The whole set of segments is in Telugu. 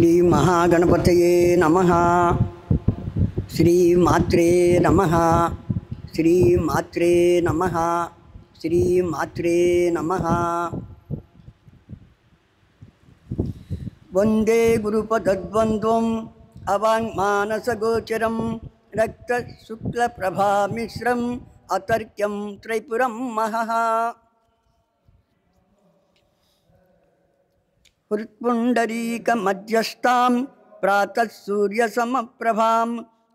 శ్రీ మహాగణపతయే నమః. శ్రీ మాత్రే నమః. శ్రీ మాత్రే నమః. శ్రీ మాత్రే నమః. వందే గురుపదద్వంద్వం అవాంగ్మానసగోచరం రక్తశుక్లప్రభామిశ్రం అతర్క్యం త్రైపురం మహః. హృత్పుండరీకమధ్యస్థాం ప్రాతః సూర్యసమప్రభాం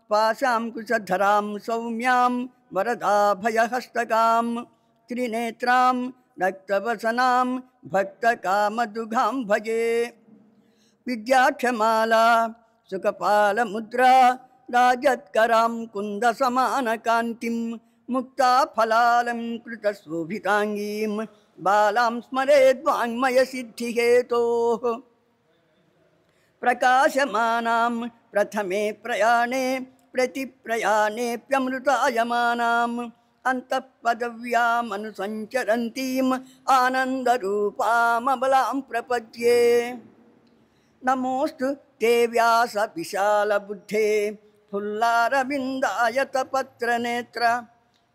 పాశాం కుశధరాం సౌమ్యాం వరదాభయహస్తకాం త్రినేత్రాం రక్తవసనాం భక్తకామదుఘాం భజే. విద్యాక్షమాలా సుఖపాలముద్రా రాజత్కరాం కుందసమానకాంతిం ముక్తాఫలాలం కృతశోభితాంగీం బాలాం స్మరేద్వాङ्मयसिद्धिहेतोः. ప్రకాశమానాం ప్రథమే ప్రయాణే ప్రతిప్రయాణేప్యమృతాయమానాం అంతఃపదవ్యామనుసంచరంతీం ఆనందరూపామబలాం ప్రపద్యే. నమోస్తు తే వ్యాస విశాలబుద్ధే ఫుల్లారవిందాయతపత్రనేత్ర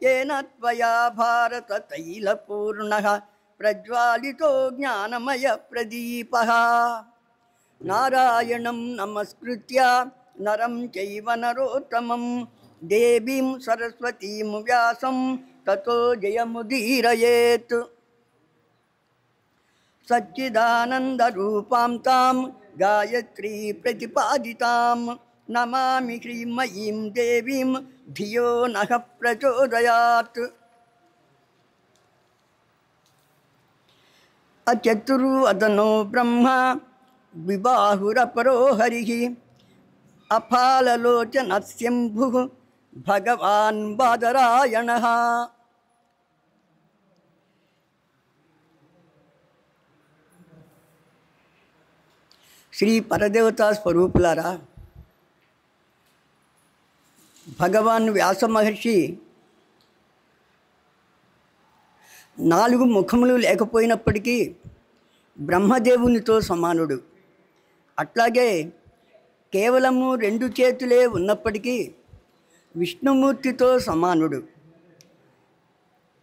येन त्वया भारततैलपूर्णः प्रज्वालितो ज्ञानमयप्रदीपः. नारायणं नमस्कृत्य नरं चैव नरोत्तमं देवीं सरस्वतीं व्यासं ततो जयमुदीरयेत्. सच्चिदानन्दरूपां तां गायत्री प्रतिपादितां नमामि श्रीमयीं देवीं धियो नः प्रचोदयात्. अचतुर्वदनो ब्रह्मा विबाहुरपरो हरिः अफाललोचनस्यम्भुः भगवान् बादरायणः. श्री परदेवता स्वरूपुलारा, భగవాన్ వ్యాస మహర్షి 4 ముఖములు లేకపోయినప్పటికీ బ్రహ్మదేవునితో సమానుడు. అట్లాగే కేవలము 2 చేతులే ఉన్నప్పటికీ విష్ణుమూర్తితో సమానుడు.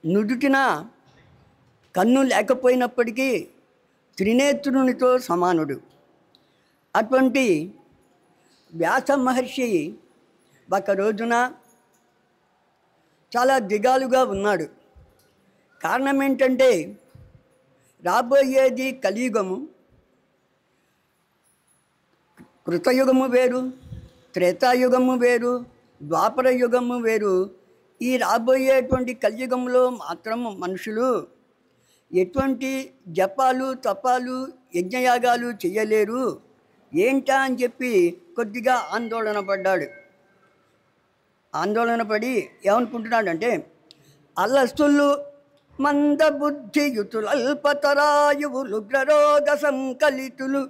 నుదుటిన కన్ను లేకపోయినప్పటికీ త్రినేత్రునితో సమానుడు. అటువంటి వ్యాస మహర్షి ఒక రోజున చాలా దిగాలుగా ఉన్నాడు. కారణం ఏంటంటే రాబోయేది కలియుగము. కృతయుగము వేరు, త్రేతాయుగము వేరు, ద్వాపర యుగము వేరు. ఈ రాబోయేటువంటి కలియుగంలో మాత్రం మనుషులు ఎటువంటి జపాలు తపాలు యజ్ఞయాగాలు చేయలేరు. ఏంటా అని చెప్పి కొద్దిగా ఆందోళన పడి ఏమనుకుంటున్నాడంటే, అలస్తులు మందబుద్ధియుతులల్పతరాయువులు ఉగ్రరోగ సంకలితులు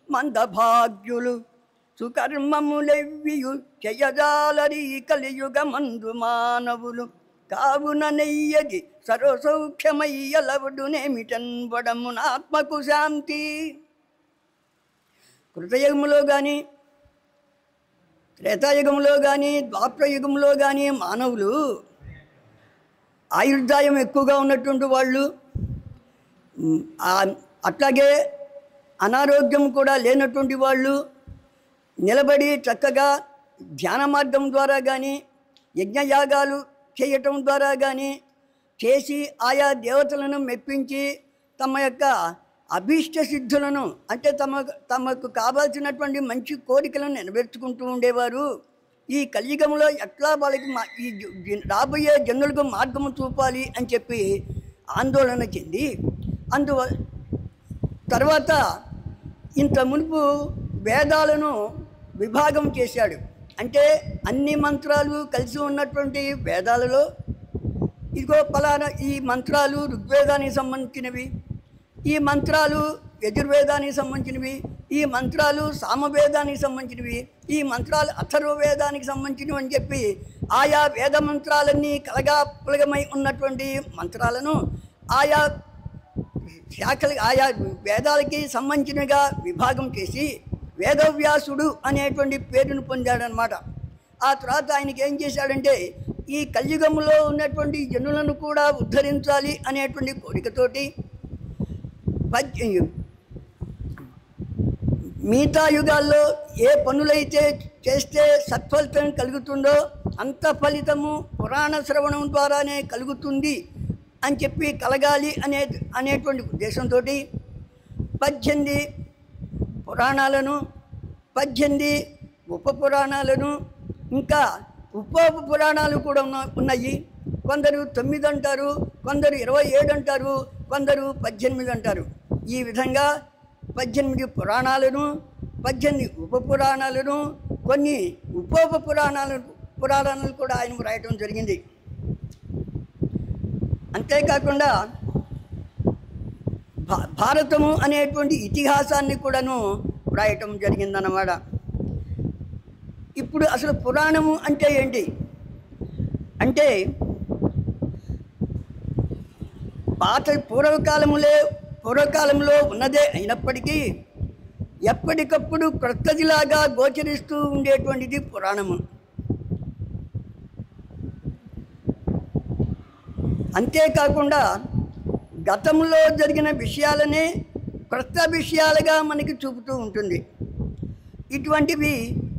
మందభాగ్యులు సుకర్మములెవ్వియు చేయజాలరీ కలియుగ మందు మానవులు కావున నెయ్యది సర్వసౌఖ్యమయ్యలవుడునేమిటన్ వడమునాత్మకు శాంతి. కృతయుగములో కానీ త్రేతాయుగంలో కానీ ద్వాపరయుగంలో కానీ మానవులు ఆయుర్దాయం ఎక్కువగా ఉన్నటువంటి వాళ్ళు, అట్లాగే అనారోగ్యం కూడా లేనటువంటి వాళ్ళు నిలబడి చక్కగా ధ్యాన మార్గం ద్వారా కానీ యజ్ఞయాగాలు చేయటం ద్వారా కానీ చేసి ఆయా దేవతలను మెప్పించి తమ యొక్క అభీష్ట సిద్ధులను అంటే తమకు కావాల్సినటువంటి మంచి కోరికలను నెరవేర్చుకుంటూ ఉండేవారు. ఈ కలియుగంలో ఎట్లా వాళ్ళకి ఈ రాబోయే జనులకు మార్గము చూపాలి అని చెప్పి ఆందోళన చెంది తర్వాత ఇంత మునుపు వేదాలను విభాగం చేశాడు. అంటే అన్ని మంత్రాలు కలిసి ఉన్నటువంటి వేదాలలో ఇదిగో పలానా ఈ మంత్రాలు ఋగ్వేదానికి సంబంధించినవి, ఈ మంత్రాలు యజుర్వేదానికి సంబంధించినవి, ఈ మంత్రాలు సామవేదానికి సంబంధించినవి, ఈ మంత్రాలు అథర్వవేదానికి సంబంధించినవి అని చెప్పి ఆయా వేద మంత్రాలన్నీ కలగాపులగమై ఉన్నటువంటి మంత్రాలను ఆయా శాఖలు ఆయా వేదాలకి సంబంధించినగా విభాగం చేసి వేదవ్యాసుడు అనేటువంటి పేరును పొందాడనమాట. ఆ తర్వాత ఆయనకి ఏం చేశాడంటే ఈ కలియుగంలో ఉన్నటువంటి జనులను కూడా ఉద్ధరించాలి అనేటువంటి కోరికతోటి మిగతా యుగాల్లో ఏ పనులైతే చేస్తే సత్ఫలితం కలుగుతుందో అంత ఫలితము పురాణ శ్రవణం ద్వారానే కలుగుతుంది అని చెప్పి కలగాలి అనేటువంటి ఉద్దేశంతో 18 పురాణాలను 18 ఉప పురాణాలను ఇంకా ఉప పురాణాలు కూడా ఉన్నాయి. కొందరు 9 అంటారు, కొందరు 27 అంటారు, కొందరు 18 అంటారు. ఈ విధంగా 18 పురాణాలను 18 ఉప పురాణాలను కొన్ని ఉపోప పురాణాలను కూడా ఆయన రాయటం జరిగింది. అంతేకాకుండా భారతము అనేటువంటి ఇతిహాసాన్ని కూడాను రాయటం జరిగిందన్నమాట. ఇప్పుడు అసలు పురాణము అంటే ఏంటి అంటే పూర్వకాలంలో ఉన్నదే అయినప్పటికీ ఎప్పటికప్పుడు క్రొత్తదిలాగా గోచరిస్తూ ఉండేటువంటిది పురాణము. అంతేకాకుండా గతంలో జరిగిన విషయాలనే క్రొత్త విషయాలుగా మనకి చూపుతూ ఉంటుంది. ఇటువంటివి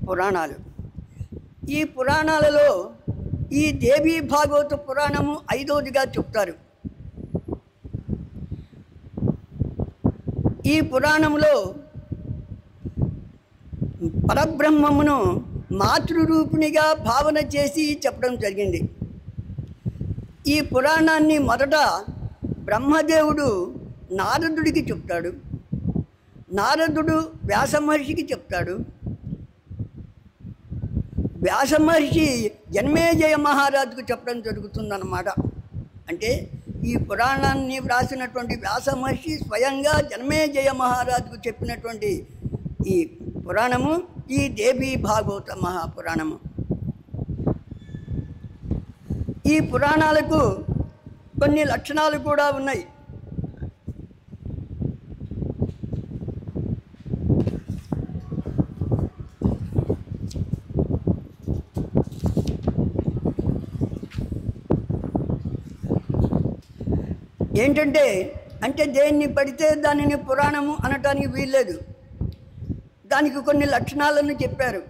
పురాణాలు. ఈ పురాణాలలో ఈ దేవీ భాగవత పురాణము 5వదిగా చెప్తారు. ఈ పురాణంలో పరబ్రహ్మమును మాతృరూపిణిగా భావన చేసి చెప్పడం జరిగింది. ఈ పురాణాన్ని మొదట బ్రహ్మదేవుడు నారదుడికి చెప్తాడు, నారదుడు వ్యాసమహర్షికి చెప్తాడు, వ్యాసమహర్షి జన్మేజయ మహారాజుకు చెప్పడం జరుగుతుందన్నమాట. అంటే ఈ పురాణాన్ని వ్రాసినటువంటి వ్యాసమహర్షి స్వయంగా జన్మేజయ మహారాజుకు చెప్పినటువంటి ఈ పురాణము ఈ దేవీ భాగవత మహాపురాణము. ఈ పురాణాలకు కొన్ని లక్షణాలు కూడా ఉన్నాయి. ఏంటంటే దేన్ని పడితే దానిని పురాణము అనటానికి వీల్లేదు. దానికి కొన్ని లక్షణాలను చెప్పారు.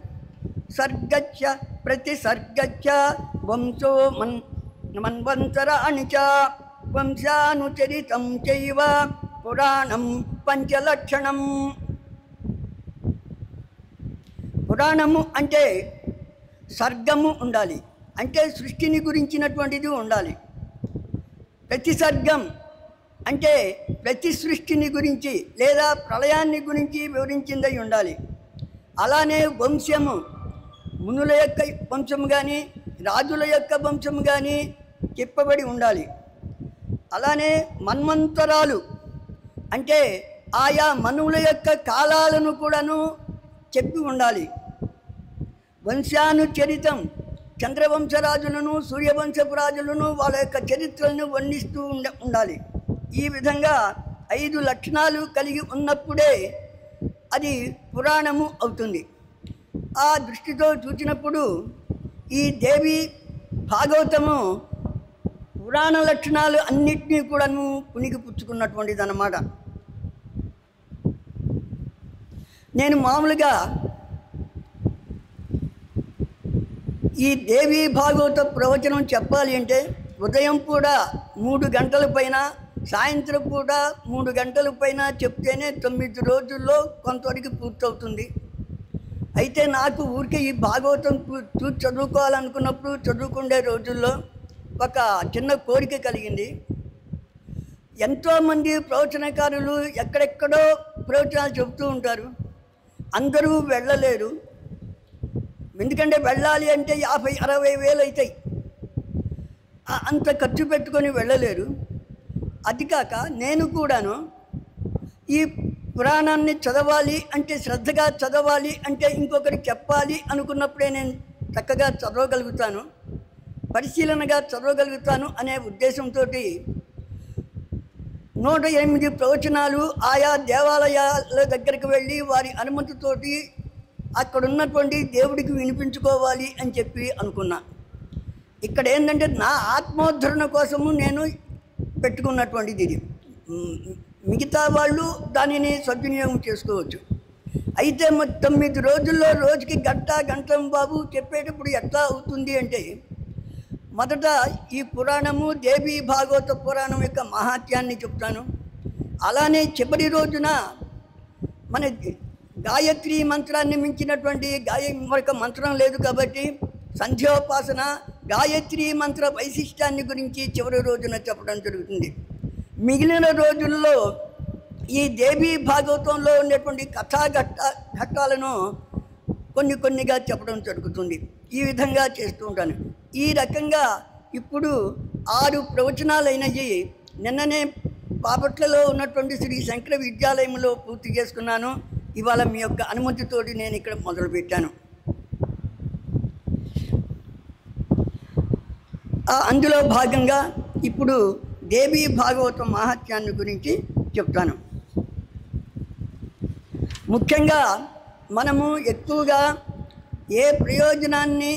సర్గచ్చ ప్రతి సర్గచ్చ వంశో మన్వంతరాణి చ వంశానుచరితం చైవ పురాణం పంచలక్షణం. పురాణము అంటే సర్గము ఉండాలి, అంటే సృష్టిని గురించినటువంటిది ఉండాలి. ప్రతి సర్గం అంటే ప్రతి సృష్టిని గురించి లేదా ప్రళయాన్ని గురించి వివరించిందై ఉండాలి. అలానే వంశము, మునుల యొక్క వంశము కానీ రాజుల యొక్క వంశము కానీ చెప్పబడి ఉండాలి. అలానే మన్వంతరాలు అంటే ఆయా మనువుల యొక్క కాలాలను కూడాను చెప్పి ఉండాలి. వంశానుచరితం చంద్రవంశరాజులను సూర్యవంశపు రాజులను వాళ్ళ యొక్క చరిత్రలను వర్ణిస్తూ ఉండాలి. ఈ విధంగా 5 లక్షణాలు కలిగి ఉన్నప్పుడే అది పురాణము అవుతుంది. ఆ దృష్టితో చూసినప్పుడు ఈ దేవి భాగవతము పురాణ లక్షణాలు అన్నిటినీ కూడాను పుణికిపుచ్చుకున్నటువంటిది అన్నమాట. నేను మామూలుగా ఈ దేవీ భాగవత ప్రవచనం చెప్పాలి అంటే ఉదయం పూట 3 గంటల పైన, సాయంత్రం పూట 3 గంటల పైన చెప్తేనే 9 రోజుల్లో కొంతవరకు పూర్తవుతుంది. అయితే నాకు ఊరికే ఈ భాగవతం చదువుకోవాలనుకున్నప్పుడు చదువుకునే రోజుల్లో ఒక చిన్న కోరిక కలిగింది. ఎంతోమంది ప్రవచనకారులు ఎక్కడెక్కడో ప్రవచనాలు చెబుతూ ఉంటారు. అందరూ వెళ్ళలేరు. ఎందుకంటే వెళ్ళాలి అంటే 50-60 వేలు అవుతాయి. అంత ఖర్చు పెట్టుకొని వెళ్ళలేరు. అది కాక నేను కూడాను ఈ పురాణాన్ని చదవాలి అంటే, శ్రద్ధగా చదవాలి అంటే, ఇంకొకరికి చెప్పాలి అనుకున్నప్పుడే నేను చక్కగా చదవగలుగుతాను, పరిశీలనగా చదవగలుగుతాను అనే ఉద్దేశంతో 108 ప్రవచనాలు ఆయా దేవాలయాల దగ్గరికి వెళ్ళి వారి అనుమతితోటి అక్కడ ఉన్నటువంటి దేవుడికి వినిపించుకోవాలి అని చెప్పి అనుకున్నా. ఇక్కడ ఏంటంటే నా ఆత్మోద్ధరణ కోసము నేను పెట్టుకున్నటువంటిది ఇది. మిగతా వాళ్ళు దానిని సద్వినియోగం చేసుకోవచ్చు. అయితే 9 రోజుల్లో రోజుకి గంటం బాబు చెప్పేటప్పుడు ఎట్లా అవుతుంది అంటే, మొదట ఈ పురాణము దేవీ భాగవత పురాణం యొక్క మహాత్యాన్ని చెప్తాను. అలానే చివరి రోజున మన గాయత్రి మంత్రాన్ని మించినటువంటి మరొక మంత్రం లేదు కాబట్టి సంధ్యోపాసన గాయత్రి మంత్ర వైశిష్ట్యాన్ని గురించి చివరి రోజున చెప్పడం జరుగుతుంది. మిగిలిన రోజుల్లో ఈ దేవీ భాగవతంలో ఉండేటువంటి ఘట్టాలను కొన్నిగా చెప్పడం జరుగుతుంది. ఈ విధంగా చేస్తూ ఉంటాను. ఈ రకంగా ఇప్పుడు 6 ప్రవచనాలైనవి నిన్ననే బాపట్లలో ఉన్నటువంటి శ్రీ శంకర విద్యాలయంలో పూర్తి చేసుకున్నాను. ఇవాళ మీ యొక్క అనుమతితోటి నేను ఇక్కడ మొదలుపెట్టాను. అందులో భాగంగా ఇప్పుడు దేవీ భాగవతం మహాత్యాన్ని గురించి చెప్తాను. ముఖ్యంగా మనము ఎక్కువగా ఏ ప్రయోజనాన్ని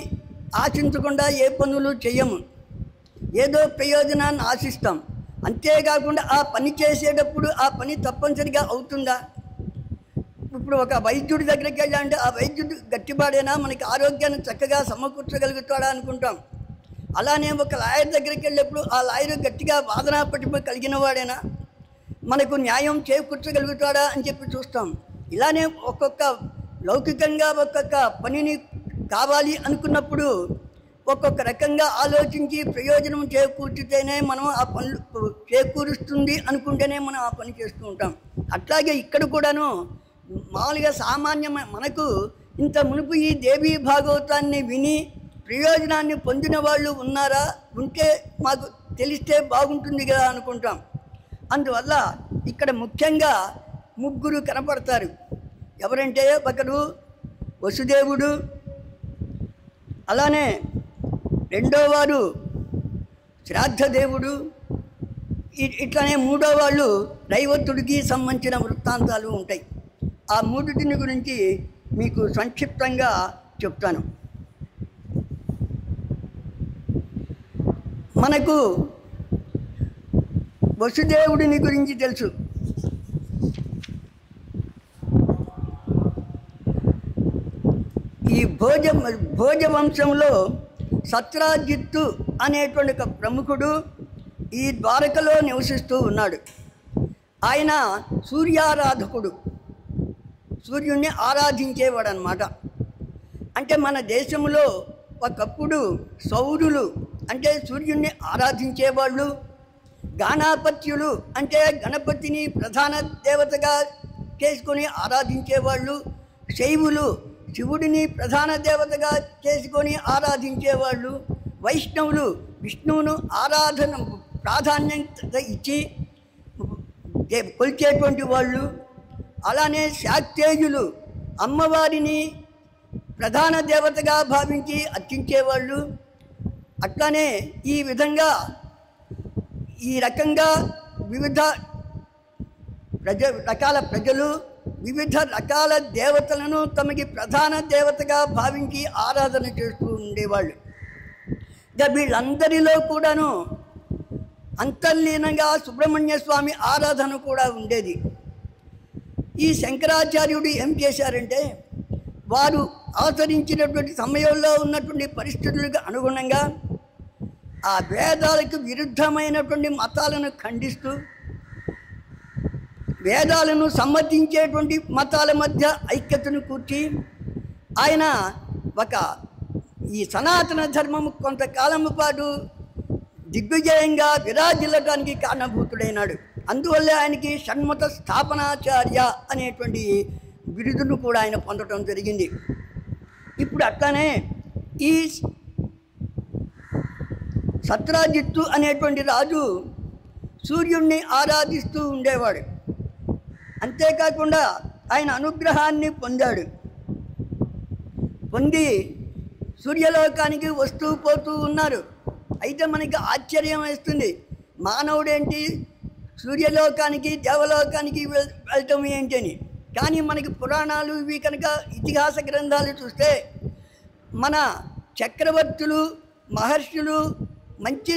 ఆశించకుండా ఏ పనులు చేయము. ఏదో ప్రయోజనాన్ని ఆశిస్తాం. అంతేకాకుండా ఆ పని చేసేటప్పుడు ఆ పని తప్పనిసరిగా అవుతుందా? ఇప్పుడు ఒక వైద్యుడి దగ్గరికి వెళ్ళాలంటే ఆ వైద్యుడు గట్టిపాడేనా, మనకి ఆరోగ్యాన్ని చక్కగా సమకూర్చగలుగుతాడా అనుకుంటాం. అలానే ఒక లాయర్ దగ్గరికి వెళ్ళినప్పుడు ఆ లాయర్ గట్టిగా వాదనా పటిమ కలిగిన వాడేనా, మనకు న్యాయం చేకూర్చగలుగుతాడా అని చెప్పి చూస్తాం. ఇలానే ఒక్కొక్క లౌకికంగా ఒక్కొక్క పనిని కావాలి అనుకున్నప్పుడు ఒక్కొక్క రకంగా ఆలోచించి ప్రయోజనం చేకూర్చితేనే మనం ఆ పనులు చేకూరుస్తుంది అనుకుంటేనే మనం ఆ పని చేస్తూ ఉంటాం. అట్లాగే ఇక్కడ కూడాను మామూలుగా సామాన్యమైన మనకు ఇంత మునుపు ఈ దేవీ భాగవతాన్ని విని ప్రయోజనాన్ని పొందిన వాళ్ళు ఉన్నారా, ఉంటే మాకు తెలిస్తే బాగుంటుంది కదా అనుకుంటాం. అందువల్ల ఇక్కడ ముఖ్యంగా 3 కనపడతారు. ఎవరంటే ఒకరు వసుదేవుడు, అలానే రెండోవారు శ్రాద్ధదేవుడు, ఇట్లానే 3వ వాళ్ళు దైవతుడికి సంబంధించిన వృత్తాంతాలు ఉంటాయి. ఆ 3 గురించి మీకు సంక్షిప్తంగా చెప్తాను. మనకు వసుదేవుడిని గురించి తెలుసు. ఈ భోజవంశంలో సత్రాజిత్తు అనేటువంటి ఒక ప్రముఖుడు ఈ ద్వారకలో నివసిస్తూ ఉన్నాడు. ఆయన సూర్యారాధకుడు, సూర్యుడిని ఆరాధించేవాడు అన్నమాట. అంటే మన దేశంలో ఒకప్పుడు సౌరులు అంటే సూర్యుడిని ఆరాధించేవాళ్ళు, గాణాపత్యులు అంటే గణపతిని ప్రధాన దేవతగా చేసుకొని ఆరాధించేవాళ్ళు, శైవులు శివుడిని ప్రధాన దేవతగా చేసుకొని ఆరాధించేవాళ్ళు, వైష్ణవులు విష్ణువును ఆరాధన ప్రాధాన్యత ఇచ్చి కొలిచేటువంటి వాళ్ళు, అలానే శాక్తేయులు అమ్మవారిని ప్రధాన దేవతగా భావించి అర్చించేవాళ్ళు. అట్లానే ఈ విధంగా ఈ రకంగా వివిధ రకాల ప్రజలు వివిధ రకాల దేవతలను తమకి ప్రధాన దేవతగా భావించి ఆరాధన చేస్తూ ఉండేవాళ్ళు. ఇక వీళ్ళందరిలో కూడాను అంతర్లీనంగా సుబ్రహ్మణ్య స్వామి ఆరాధన కూడా ఉండేది. ఈ శంకరాచార్యుడు ఏం చేశారంటే, వారు ఆచరించినటువంటి సమయంలో ఉన్నటువంటి పరిస్థితులకు అనుగుణంగా ఆ వేదాలకు విరుద్ధమైనటువంటి మతాలను ఖండిస్తూ వేదాలను సమ్మతించేటువంటి మతాల మధ్య ఐక్యతను కూర్చి ఆయన ఈ సనాతన ధర్మము కొంతకాలం పాటు దిగ్విజయంగా విరాజిల్లడానికి కారణభూతుడైనాడు. అందువల్ల ఆయనకి షణ్మత స్థాపనాచార్య అనేటువంటి బిరుదును కూడా ఆయన పొందడం జరిగింది. ఇప్పుడు అట్లానే ఈ సత్రాజిత్తు అనేటువంటి రాజు సూర్యుడిని ఆరాధిస్తూ ఉండేవాడు. అంతేకాకుండా ఆయన అనుగ్రహాన్ని పొంది సూర్యలోకానికి వస్తూ పోతూ ఉన్నారు. అయితే మనకి ఆశ్చర్యం వేస్తుంది, మానవుడేంటి సూర్యలోకానికి దేవలోకానికి వెళ్ళటం ఏంటని. కానీ మనకి పురాణాలు ఇవి కనుక ఇతిహాస గ్రంథాలు చూస్తే మన చక్రవర్తులు మహర్షులు మంచి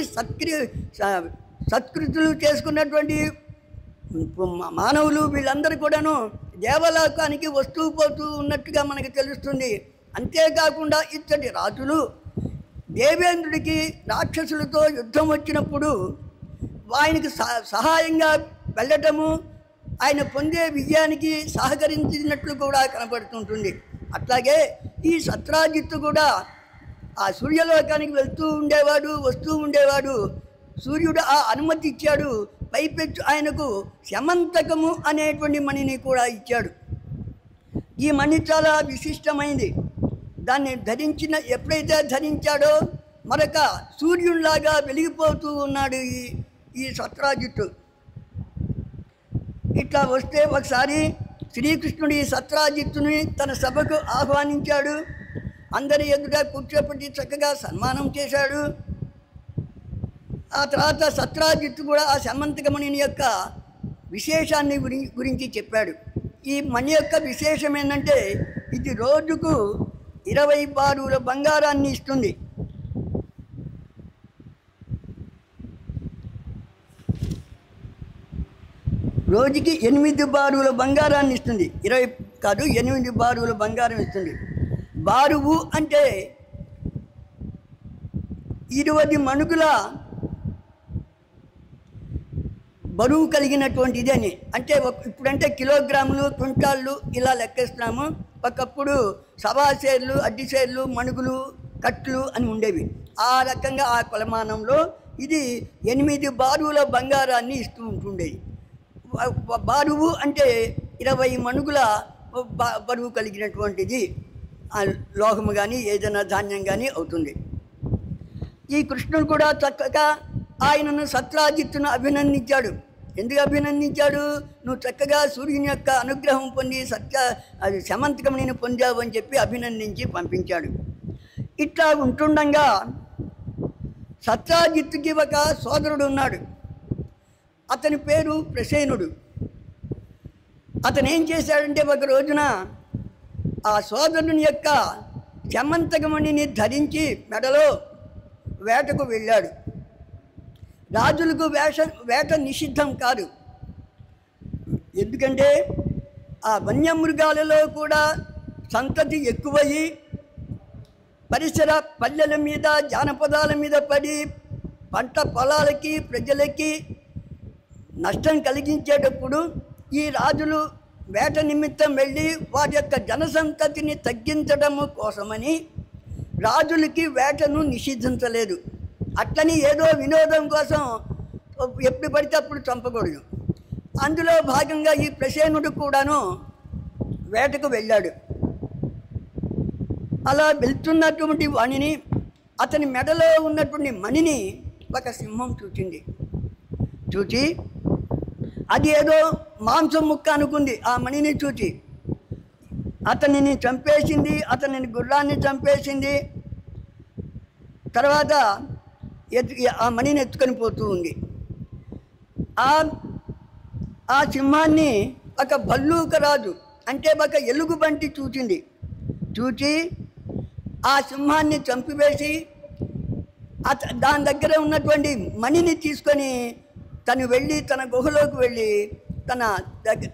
సత్కృతులు చేసుకున్నటువంటి మానవులు వీళ్ళందరూ కూడాను దేవలోకానికి వస్తూ పోతూ ఉన్నట్టుగా మనకు తెలుస్తుంది. అంతేకాకుండా ఇచ్చటి రాజులు దేవేంద్రుడికి రాక్షసులతో యుద్ధం వచ్చినప్పుడు ఆయనకి సహాయంగా వెళ్ళటము, ఆయన పొందే విజయానికి సహకరించినట్లు కూడా కనబడుతుంటుంది. అట్లాగే ఈ సత్రాజిత్తు కూడా ఆ సూర్యలోకానికి వెళ్తూ ఉండేవాడు, వస్తూ ఉండేవాడు. సూర్యుడు ఆ అనుమతి ఇచ్చాడు. పైపెచ్చు ఆయనకు శమంతకము అనేటువంటి మణిని కూడా ఇచ్చాడు. ఈ మణి చాలా విశిష్టమైంది. దాన్ని ఎప్పుడైతే ధరించాడో మరొక సూర్యునిలాగా వెలిగిపోతూ ఉన్నాడు ఈ సత్రాజిత్తు. ఇట్లా వస్తే ఒకసారి శ్రీకృష్ణుడు ఈ సత్రాజిత్తుని తన సభకు ఆహ్వానించాడు. అందరి ఎదుట కూర్చోపెట్టి చక్కగా సన్మానం చేశాడు. ఆ తర్వాత సత్రాజిత్తు కూడా ఆ శమంతకమణి యొక్క విశేషాన్ని గురించి చెప్పాడు. ఈ మణి యొక్క విశేషం ఏంటంటే ఇది రోజుకు 20 బారుల బంగారాన్ని ఇస్తుంది. రోజుకి 8 బారుల బంగారాన్ని ఇస్తుంది. 20 కాదు, 8 బారుల బంగారం ఇస్తుంది. బారువు అంటే 20 మణుగుల బరువు కలిగినటువంటిది అని. అంటే ఇప్పుడంటే కిలోగ్రాములు, క్వింటాళ్ళు ఇలా లెక్కేస్తున్నాము. ఒకప్పుడు సవాసేర్లు, అడ్డిసేర్లు, మణుగులు, కట్లు అని ఉండేవి. ఆ రకంగా ఆ కొలమానంలో ఇది 8 బారువుల బంగారాన్ని ఇస్తూ ఉంటుండేది. బారువు అంటే 20 మణుగుల బరువు కలిగినటువంటిది లోహము కానీ ఏదైనా ధాన్యం కానీ అవుతుంది. ఈ కృష్ణుడు కూడా చక్కగా ఆయనను సత్రాజిత్తును అభినందించాడు. ఎందుకు అభినందించాడు? నువ్వు చక్కగా సూర్యుని యొక్క అనుగ్రహం పొంది శమంతకమణిని పొందావు అని చెప్పి అభినందించి పంపించాడు. ఇట్లా ఉంటుండగా సత్రాజిత్తుకి ఒక సోదరుడు ఉన్నాడు. అతని పేరు ప్రసేనుడు. అతను ఏం చేశాడంటే ఒక రోజున ఆ సోదరుని యొక్క శమంతకమణిని ధరించి మెడలో వేటకు వెళ్ళాడు. రాజులకు వేట నిషిద్ధం కాదు. ఎందుకంటే ఆ వన్యమృగాలలో కూడా సంతతి ఎక్కువయ్యి పరిసర పల్లెల మీద జానపదాల మీద పడి పంట పొలాలకి ప్రజలకి నష్టం కలిగించేటప్పుడు ఈ రాజులు వేట నిమిత్తం వెళ్ళి వారి యొక్క జనసంతతిని తగ్గించడము కోసమని రాజులకి వేటను నిషేధించలేదు. అట్లని ఏదో వినోదం కోసం ఎప్పుడు పడితే అప్పుడు చంపకూడదు. అందులో భాగంగా ఈ ప్రసేనుడు కూడాను వేటకు వెళ్ళాడు. అలా వెళ్తున్నటువంటి వాణిని అతని మెడలో ఉన్నటువంటి మణిని ఒక సింహం చూచింది. చూచి అది ఏదో మాంసం ముక్క అనుకుంది. ఆ మణిని చూచి అతనిని చంపేసింది. అతనిని గుర్రాన్ని చంపేసింది. తర్వాత ఆ మణిని ఎత్తుకొని పోతూ ఉంది. ఆ సింహాన్ని ఒక భల్లూక రాజు అంటే ఒక ఎలుగుబంటి చూచింది. చూచి ఆ సింహాన్ని చంపివేసి దాని దగ్గర ఉన్నటువంటి మణిని తీసుకొని తను వెళ్ళి తన గుహలోకి వెళ్ళి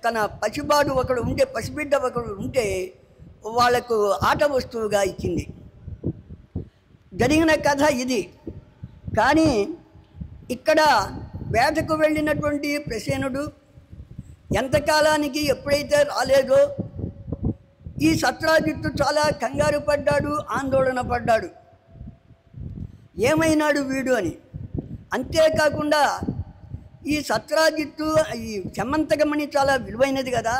తన పసిబాడు ఒకడు ఉంటే పసిబిడ్డ ఒకడు ఉంటే వాళ్లకు ఆట వస్తువుగా ఇచ్చింది. జరిగిన కథ ఇది. కానీ ఇక్కడ వేటకు వెళ్ళినటువంటి ప్రసేనుడు ఎంతకాలానికి ఎప్పుడైతే రాలేదో ఈ సత్రాజిత్తు చాలా కంగారు పడ్డాడు, ఆందోళన పడ్డాడు. ఏమైనాడు వీడు అని. అంతేకాకుండా ఈ సత్రాజిత్తు ఈ శమంతకమణి చాలా విలువైనది కదా.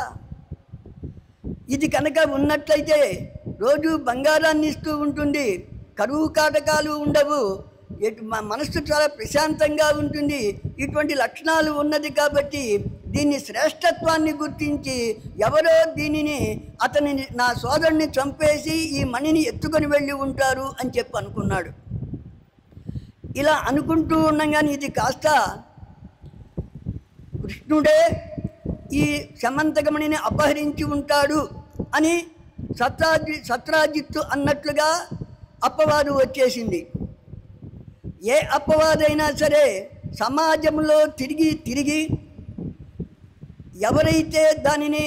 ఇది కనుక ఉన్నట్లయితే రోజు బంగారాన్ని ఇస్తూ ఉంటుంది, కరువు కాటకాలు ఉండవు, మనస్సు చాలా ప్రశాంతంగా ఉంటుంది. ఇటువంటి లక్షణాలు ఉన్నది కాబట్టి దీన్ని శ్రేష్టత్వాన్ని గుర్తించి ఎవరో దీనిని నా సోదరుని చంపేసి ఈ మణిని ఎత్తుకొని వెళ్ళి ఉంటారు అని చెప్పి అనుకున్నాడు. ఇలా అనుకుంటూ ఉండగానే ఇది కాస్త కృష్ణుడే ఈ సమంతకమణిని అపహరించి ఉంటాడు అని సత్రాజిత్తు అన్నట్లుగా అపవాదు వచ్చేసింది. ఏ అపవాదైనా సరే సమాజంలో తిరిగి ఎవరైతే దానిని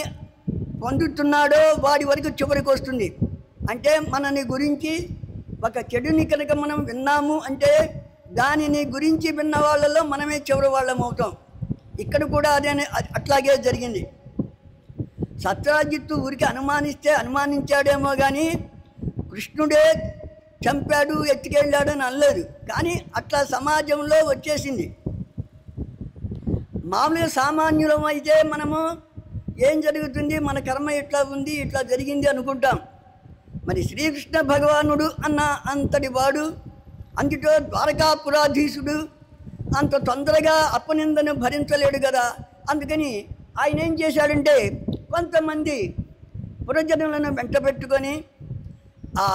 పొందుతున్నాడో వాడి వరకు చివరికి వస్తుంది. అంటే మనని గురించి ఒక చెడుని కనుక మనం విన్నాము అంటే దానిని గురించి విన్న వాళ్ళలో మనమే చివరి వాళ్ళం అవుతాం. ఇక్కడ కూడా అట్లాగే జరిగింది. సత్రాజిత్తు ఊరికి అనుమానించాడేమో కానీ కృష్ణుడే చంపాడు ఎత్తుకెళ్ళాడు అని అనలేదు. కానీ అట్లా సమాజంలో వచ్చేసింది. మామూలుగా సామాన్యులం అయితే మనము ఏం జరుగుతుంది, మన కర్మ ఇట్లా ఉంది, ఇట్లా జరిగింది అనుకుంటాం. మరి శ్రీకృష్ణ భగవానుడు అన్న అంతటి వాడు, అందులో ద్వారకాపురాధీశుడు, అంత తొందరగా అపనిందను భరించలేడు కదా. అందుకని ఆయన ఏం చేశాడంటే కొంతమంది పురజనులను వెంట పెట్టుకొని ఆ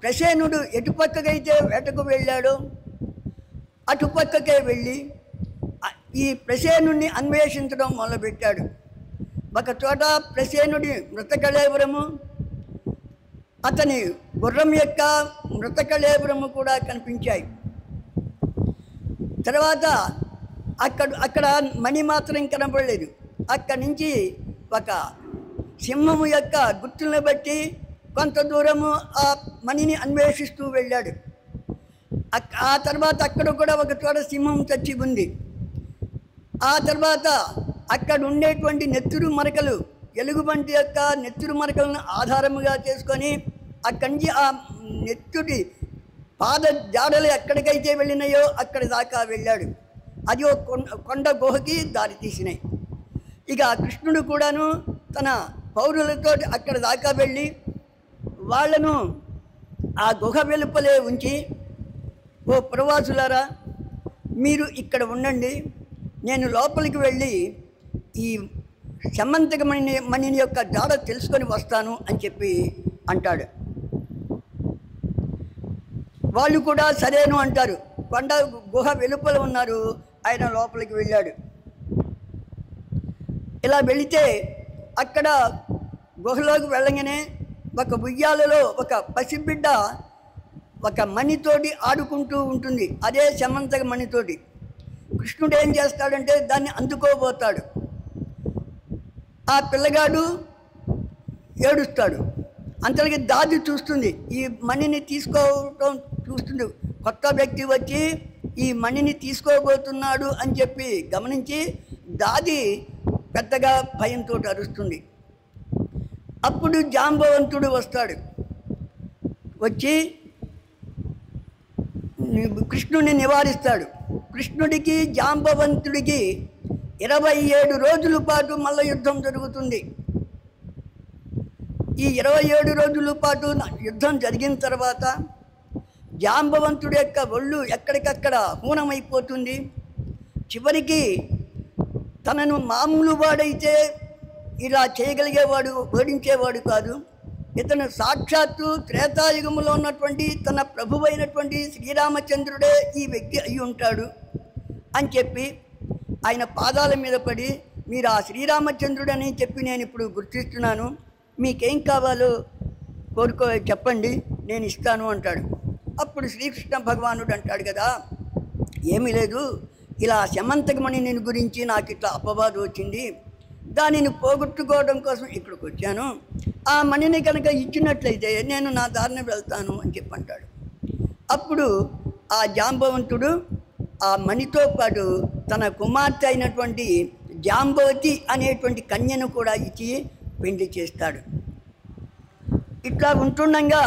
ప్రసేనుడు ఎటుపక్కకైతే వేటకు వెళ్ళాడో అటుపక్కకే వెళ్ళి ఈ ప్రసేనుడిని అన్వేషించడం మొదలుపెట్టాడు. ఒక చోట ప్రసేనుడి మృతకళేబరము, అతని గుర్రం యొక్క మృతకళేబరము కూడా కనిపించాయి. తర్వాత అక్కడ మణి మాత్రం కనపడలేదు. అక్కడి నుంచి ఒక సింహము యొక్క గుర్తులను బట్టి కొంత దూరము ఆ మణిని అన్వేషిస్తూ వెళ్ళాడు. ఆ తర్వాత అక్కడ కూడా ఒక చోట సింహం చచ్చి ఉంది. ఆ తర్వాత అక్కడ ఉండేటువంటి నెత్తురు మరకలు, ఎలుగుబంటి యొక్క నెత్తురు మరకలను ఆధారముగా చేసుకొని అక్కడి నుంచి ఆ నెత్తుడి పాద జాడలు ఎక్కడికైతే వెళ్ళినాయో అక్కడి దాకా వెళ్ళాడు. అది ఒక కొండ గుహకి దారి తీసినాయి. ఇక కృష్ణుడు కూడాను తన పౌరులతో అక్కడ దాకా వెళ్ళి వాళ్లను ఆ గుహ వెలుపలే ఉంచి, ఓ ప్రవాసులారా మీరు ఇక్కడ ఉండండి, నేను లోపలికి వెళ్ళి ఈ సమంతకమణి యొక్క జాడ తెలుసుకొని వస్తాను అని చెప్పి అంటాడు. వాళ్ళు కూడా సరేను అంటారు. కొండ గుహ వెలుపల ఉన్నారు, ఆయన లోపలికి వెళ్ళాడు. ఇలా వెళితే అక్కడ గుహలోకి వెళ్ళగానే ఒక ఉయ్యాలలో ఒక పసిబిడ్డ ఒక మణితోటి ఆడుకుంటూ ఉంటుంది. అదే సమంతక మణితోటి. కృష్ణుడు ఏం చేస్తాడంటే దాన్ని అందుకోబోతాడు. ఆ పిల్లగాడు ఏడుస్తాడు. అంతటికి దాది చూస్తుంది, ఈ మణిని తీసుకోవటం చూస్తుంది. కొత్త వ్యక్తి వచ్చి ఈ మణిని తీసుకోబోతున్నాడు అని చెప్పి గమనించి దాది పెద్దగా భయంతో అరుస్తుంది. అప్పుడు జాంబవంతుడు వస్తాడు. వచ్చి కృష్ణుడిని నివారిస్తాడు. కృష్ణుడికి జాంబవంతుడికి 27 రోజుల పాటు మల్ల యుద్ధం జరుగుతుంది. ఈ 27 రోజుల పాటు యుద్ధం జరిగిన తర్వాత జాంబవంతుడి యొక్క ఒళ్ళు ఎక్కడికక్కడ హూనమైపోతుంది. చివరికి తనను మామూలు వాడైతే ఇలా చేయగలిగేవాడు, ఓడించేవాడు కాదు. ఇతను సాక్షాత్తు త్రేతాయుగంలో ఉన్నటువంటి తన ప్రభువైనటువంటి శ్రీరామచంద్రుడే ఈ వ్యక్తి అయి ఉంటాడు అని చెప్పి ఆయన పాదాల మీద పడి, మీరు ఆ శ్రీరామచంద్రుడని చెప్పి నేను ఇప్పుడు గుర్తిస్తున్నాను, మీకేం కావాలో చెప్పండి, నేను ఇస్తాను అంటాడు. అప్పుడు శ్రీకృష్ణ భగవానుడు అంటాడు కదా, ఏమీ లేదు, ఇలా సమంతకమణి నేను గురించి నాకు ఇట్లా అపవాదం వచ్చింది, దానిని పోగొట్టుకోవడం కోసం ఇక్కడికి వచ్చాను, ఆ మణిని కనుక ఇచ్చినట్లయితే నేను నా దారిని వెళ్తాను అని చెప్పి అంటాడు. అప్పుడు ఆ జాంబవంతుడు ఆ మణితో పాటు తన కుమార్తె అయినటువంటి జాంబవతి అనేటువంటి కన్యను కూడా ఇచ్చి పెళ్లి చేస్తాడు. ఇట్లా ఉంటుండగా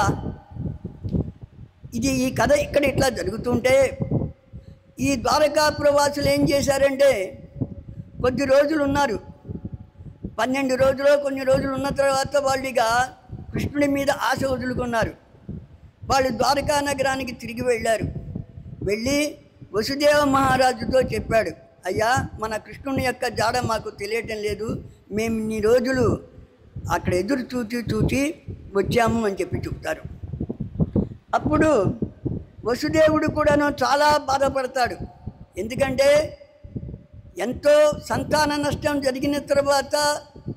ఈ కథ ఇక్కడ ఇట్లా జరుగుతుంటే ఈ ద్వారకాపురవాసులు ఏం చేశారంటే కొద్ది రోజులు ఉన్నారు. 12 రోజులు కొన్ని రోజులు ఉన్న తర్వాత వాళ్ళు ఇక కృష్ణుడి మీద ఆశ వదులుకున్నారు. వాళ్ళు ద్వారకా నగరానికి తిరిగి వెళ్ళారు. వెళ్ళి వసుదేవ మహారాజుతో చెప్పాడు, అయ్యా మన కృష్ణుని యొక్క జాడ మాకు తెలియటం లేదు, మేము ఇన్ని రోజులు అక్కడ ఎదురు చూచి వచ్చాము అని చెప్పి చెప్తారు. అప్పుడు వసుదేవుడు కూడాను చాలా బాధపడతాడు. ఎందుకంటే ఎంతో సంతాన నష్టం జరిగిన తర్వాత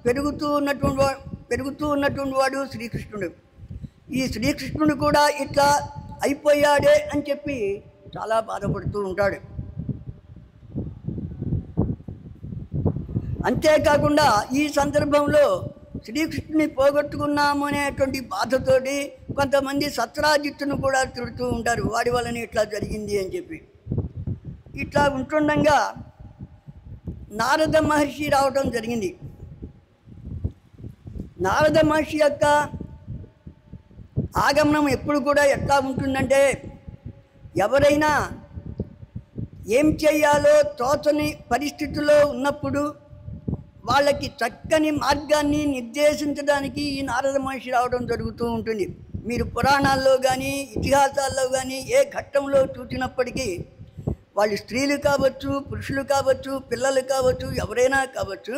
పెరుగుతూ ఉన్నటువంటి వాడు శ్రీకృష్ణుడు. ఈ శ్రీకృష్ణుడు కూడా ఇట్లా అయిపోయాడే అని చెప్పి చాలా బాధపడుతూ ఉంటాడు. అంతేకాకుండా ఈ సందర్భంలో శ్రీకృష్ణుని పోగొట్టుకున్నాము అనేటువంటి బాధతోటి కొంతమంది సత్రాజిత్తును కూడా తిడుతూ ఉంటారు, వాడి వలన ఇట్లా జరిగింది అని చెప్పి. ఇట్లా ఉంటుండగా నారద మహర్షి రావడం జరిగింది. నారద మహర్షి యొక్క ఆగమనం ఎప్పుడు కూడా ఎట్లా ఉంటుందంటే, ఎవరైనా ఏం చేయాలో తోచని పరిస్థితుల్లో ఉన్నప్పుడు వాళ్ళకి చక్కని మార్గాన్ని నిర్దేశించడానికి ఈ నారద మహర్షి రావడం జరుగుతూ ఉంటుంది. మీరు పురాణాల్లో కానీ ఇతిహాసాల్లో కానీ ఏ ఘట్టంలో చూసినప్పటికీ వాళ్ళు స్త్రీలు కావచ్చు, పురుషులు కావచ్చు, పిల్లలు కావచ్చు, ఎవరైనా కావచ్చు,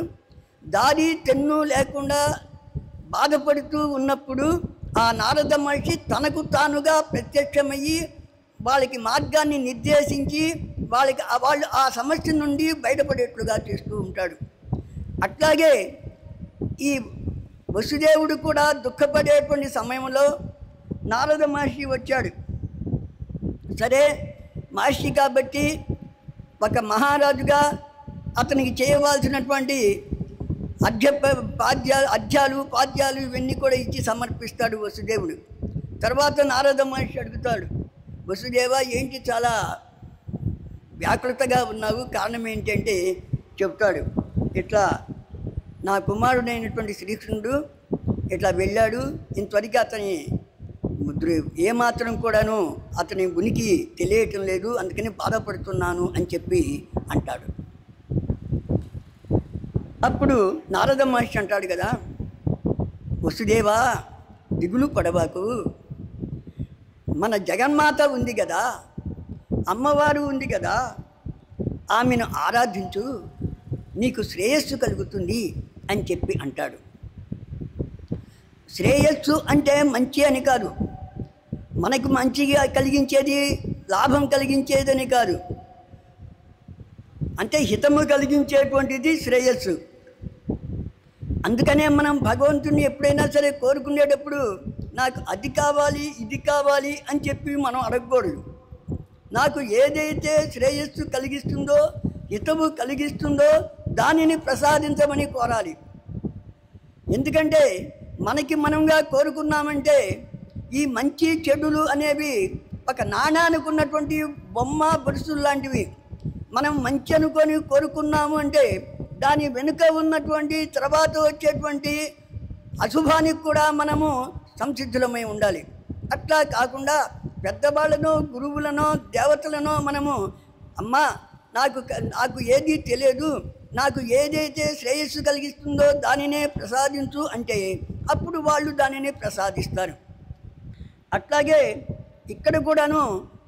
దారి తెన్ను లేకుండా బాధపడుతూ ఉన్నప్పుడు ఆ నారద మహర్షి తనకు తానుగా ప్రత్యక్షమయ్యి వాళ్ళకి మార్గాన్ని నిర్దేశించి వాళ్ళు ఆ సమస్య నుండి బయటపడేట్లుగా చేస్తూ ఉంటాడు. అట్లాగే ఈ వసుదేవుడు కూడా దుఃఖపడేటువంటి సమయంలో నారద మహర్షి వచ్చాడు. సరే, మహర్షి కాబట్టి ఒక మహారాజుగా అతనికి చేయవలసినటువంటి పాద్యాలు ఇవన్నీ కూడా ఇచ్చి సమర్పిస్తాడు వసుదేవుడు. తర్వాత నారద మహర్షి అడుగుతాడు, వసుదేవ ఏంటి చాలా వ్యాకులతగా ఉన్నావు, కారణం ఏంటంటే చెప్తాడు, ఇట్లా నా కుమారుడైనటువంటి శ్రీకృష్ణుడు ఇట్లా వెళ్ళాడు, ఇంతవరకు అతని ఏమాత్రం కూడాను అతని ఉనికి తెలియటం లేదు, అందుకని బాధపడుతున్నాను అని చెప్పి అంటాడు. అప్పుడు నారద మహర్షి అంటాడు కదా, వసుదేవా దిగులు పడబాకు, మన జగన్మాత ఉంది కదా, అమ్మవారు ఉంది కదా, ఆమెను ఆరాధించు, నీకు శ్రేయస్సు కలుగుతుంది అని చెప్పి అంటాడు. శ్రేయస్సు అంటే మంచి అని కాదు, మనకు మంచిగా కలిగించేది, లాభం కలిగించేదని కాదు, అంటే హితము కలిగించేటువంటిది శ్రేయస్సు. అందుకనే మనం భగవంతుని ఎప్పుడైనా సరే కోరుకునేటప్పుడు నాకు అది కావాలి ఇది కావాలి అని చెప్పి మనం అడగకూడదు. నాకు ఏదైతే శ్రేయస్సు కలిగిస్తుందో, హితము కలిగిస్తుందో దానిని ప్రసాదించమని కోరాలి. ఎందుకంటే మనకి మనంగా కోరుకున్నామంటే ఈ మంచి చెడులు అనేవి ఒక నాణానికి ఉన్నటువంటి బొమ్మ బొరుసులు లాంటివి. మనం మంచి అనుకొని కోరుకున్నాము అంటే దాని వెనుక ఉన్నటువంటి తర్వాత వచ్చేటువంటి అశుభానికి కూడా మనము సంసిద్ధులమై ఉండాలి. అట్లా కాకుండా పెద్దవాళ్ళనో గురువులనో దేవతలనో మనము అమ్మా నాకు ఏది తెలియదు, నాకు ఏదైతే శ్రేయస్సు కలిగిస్తుందో దానినే ప్రసాదించు అంటే అప్పుడు వాళ్ళు దానిని ప్రసాదిస్తారు. అట్లాగే ఇక్కడ కూడాను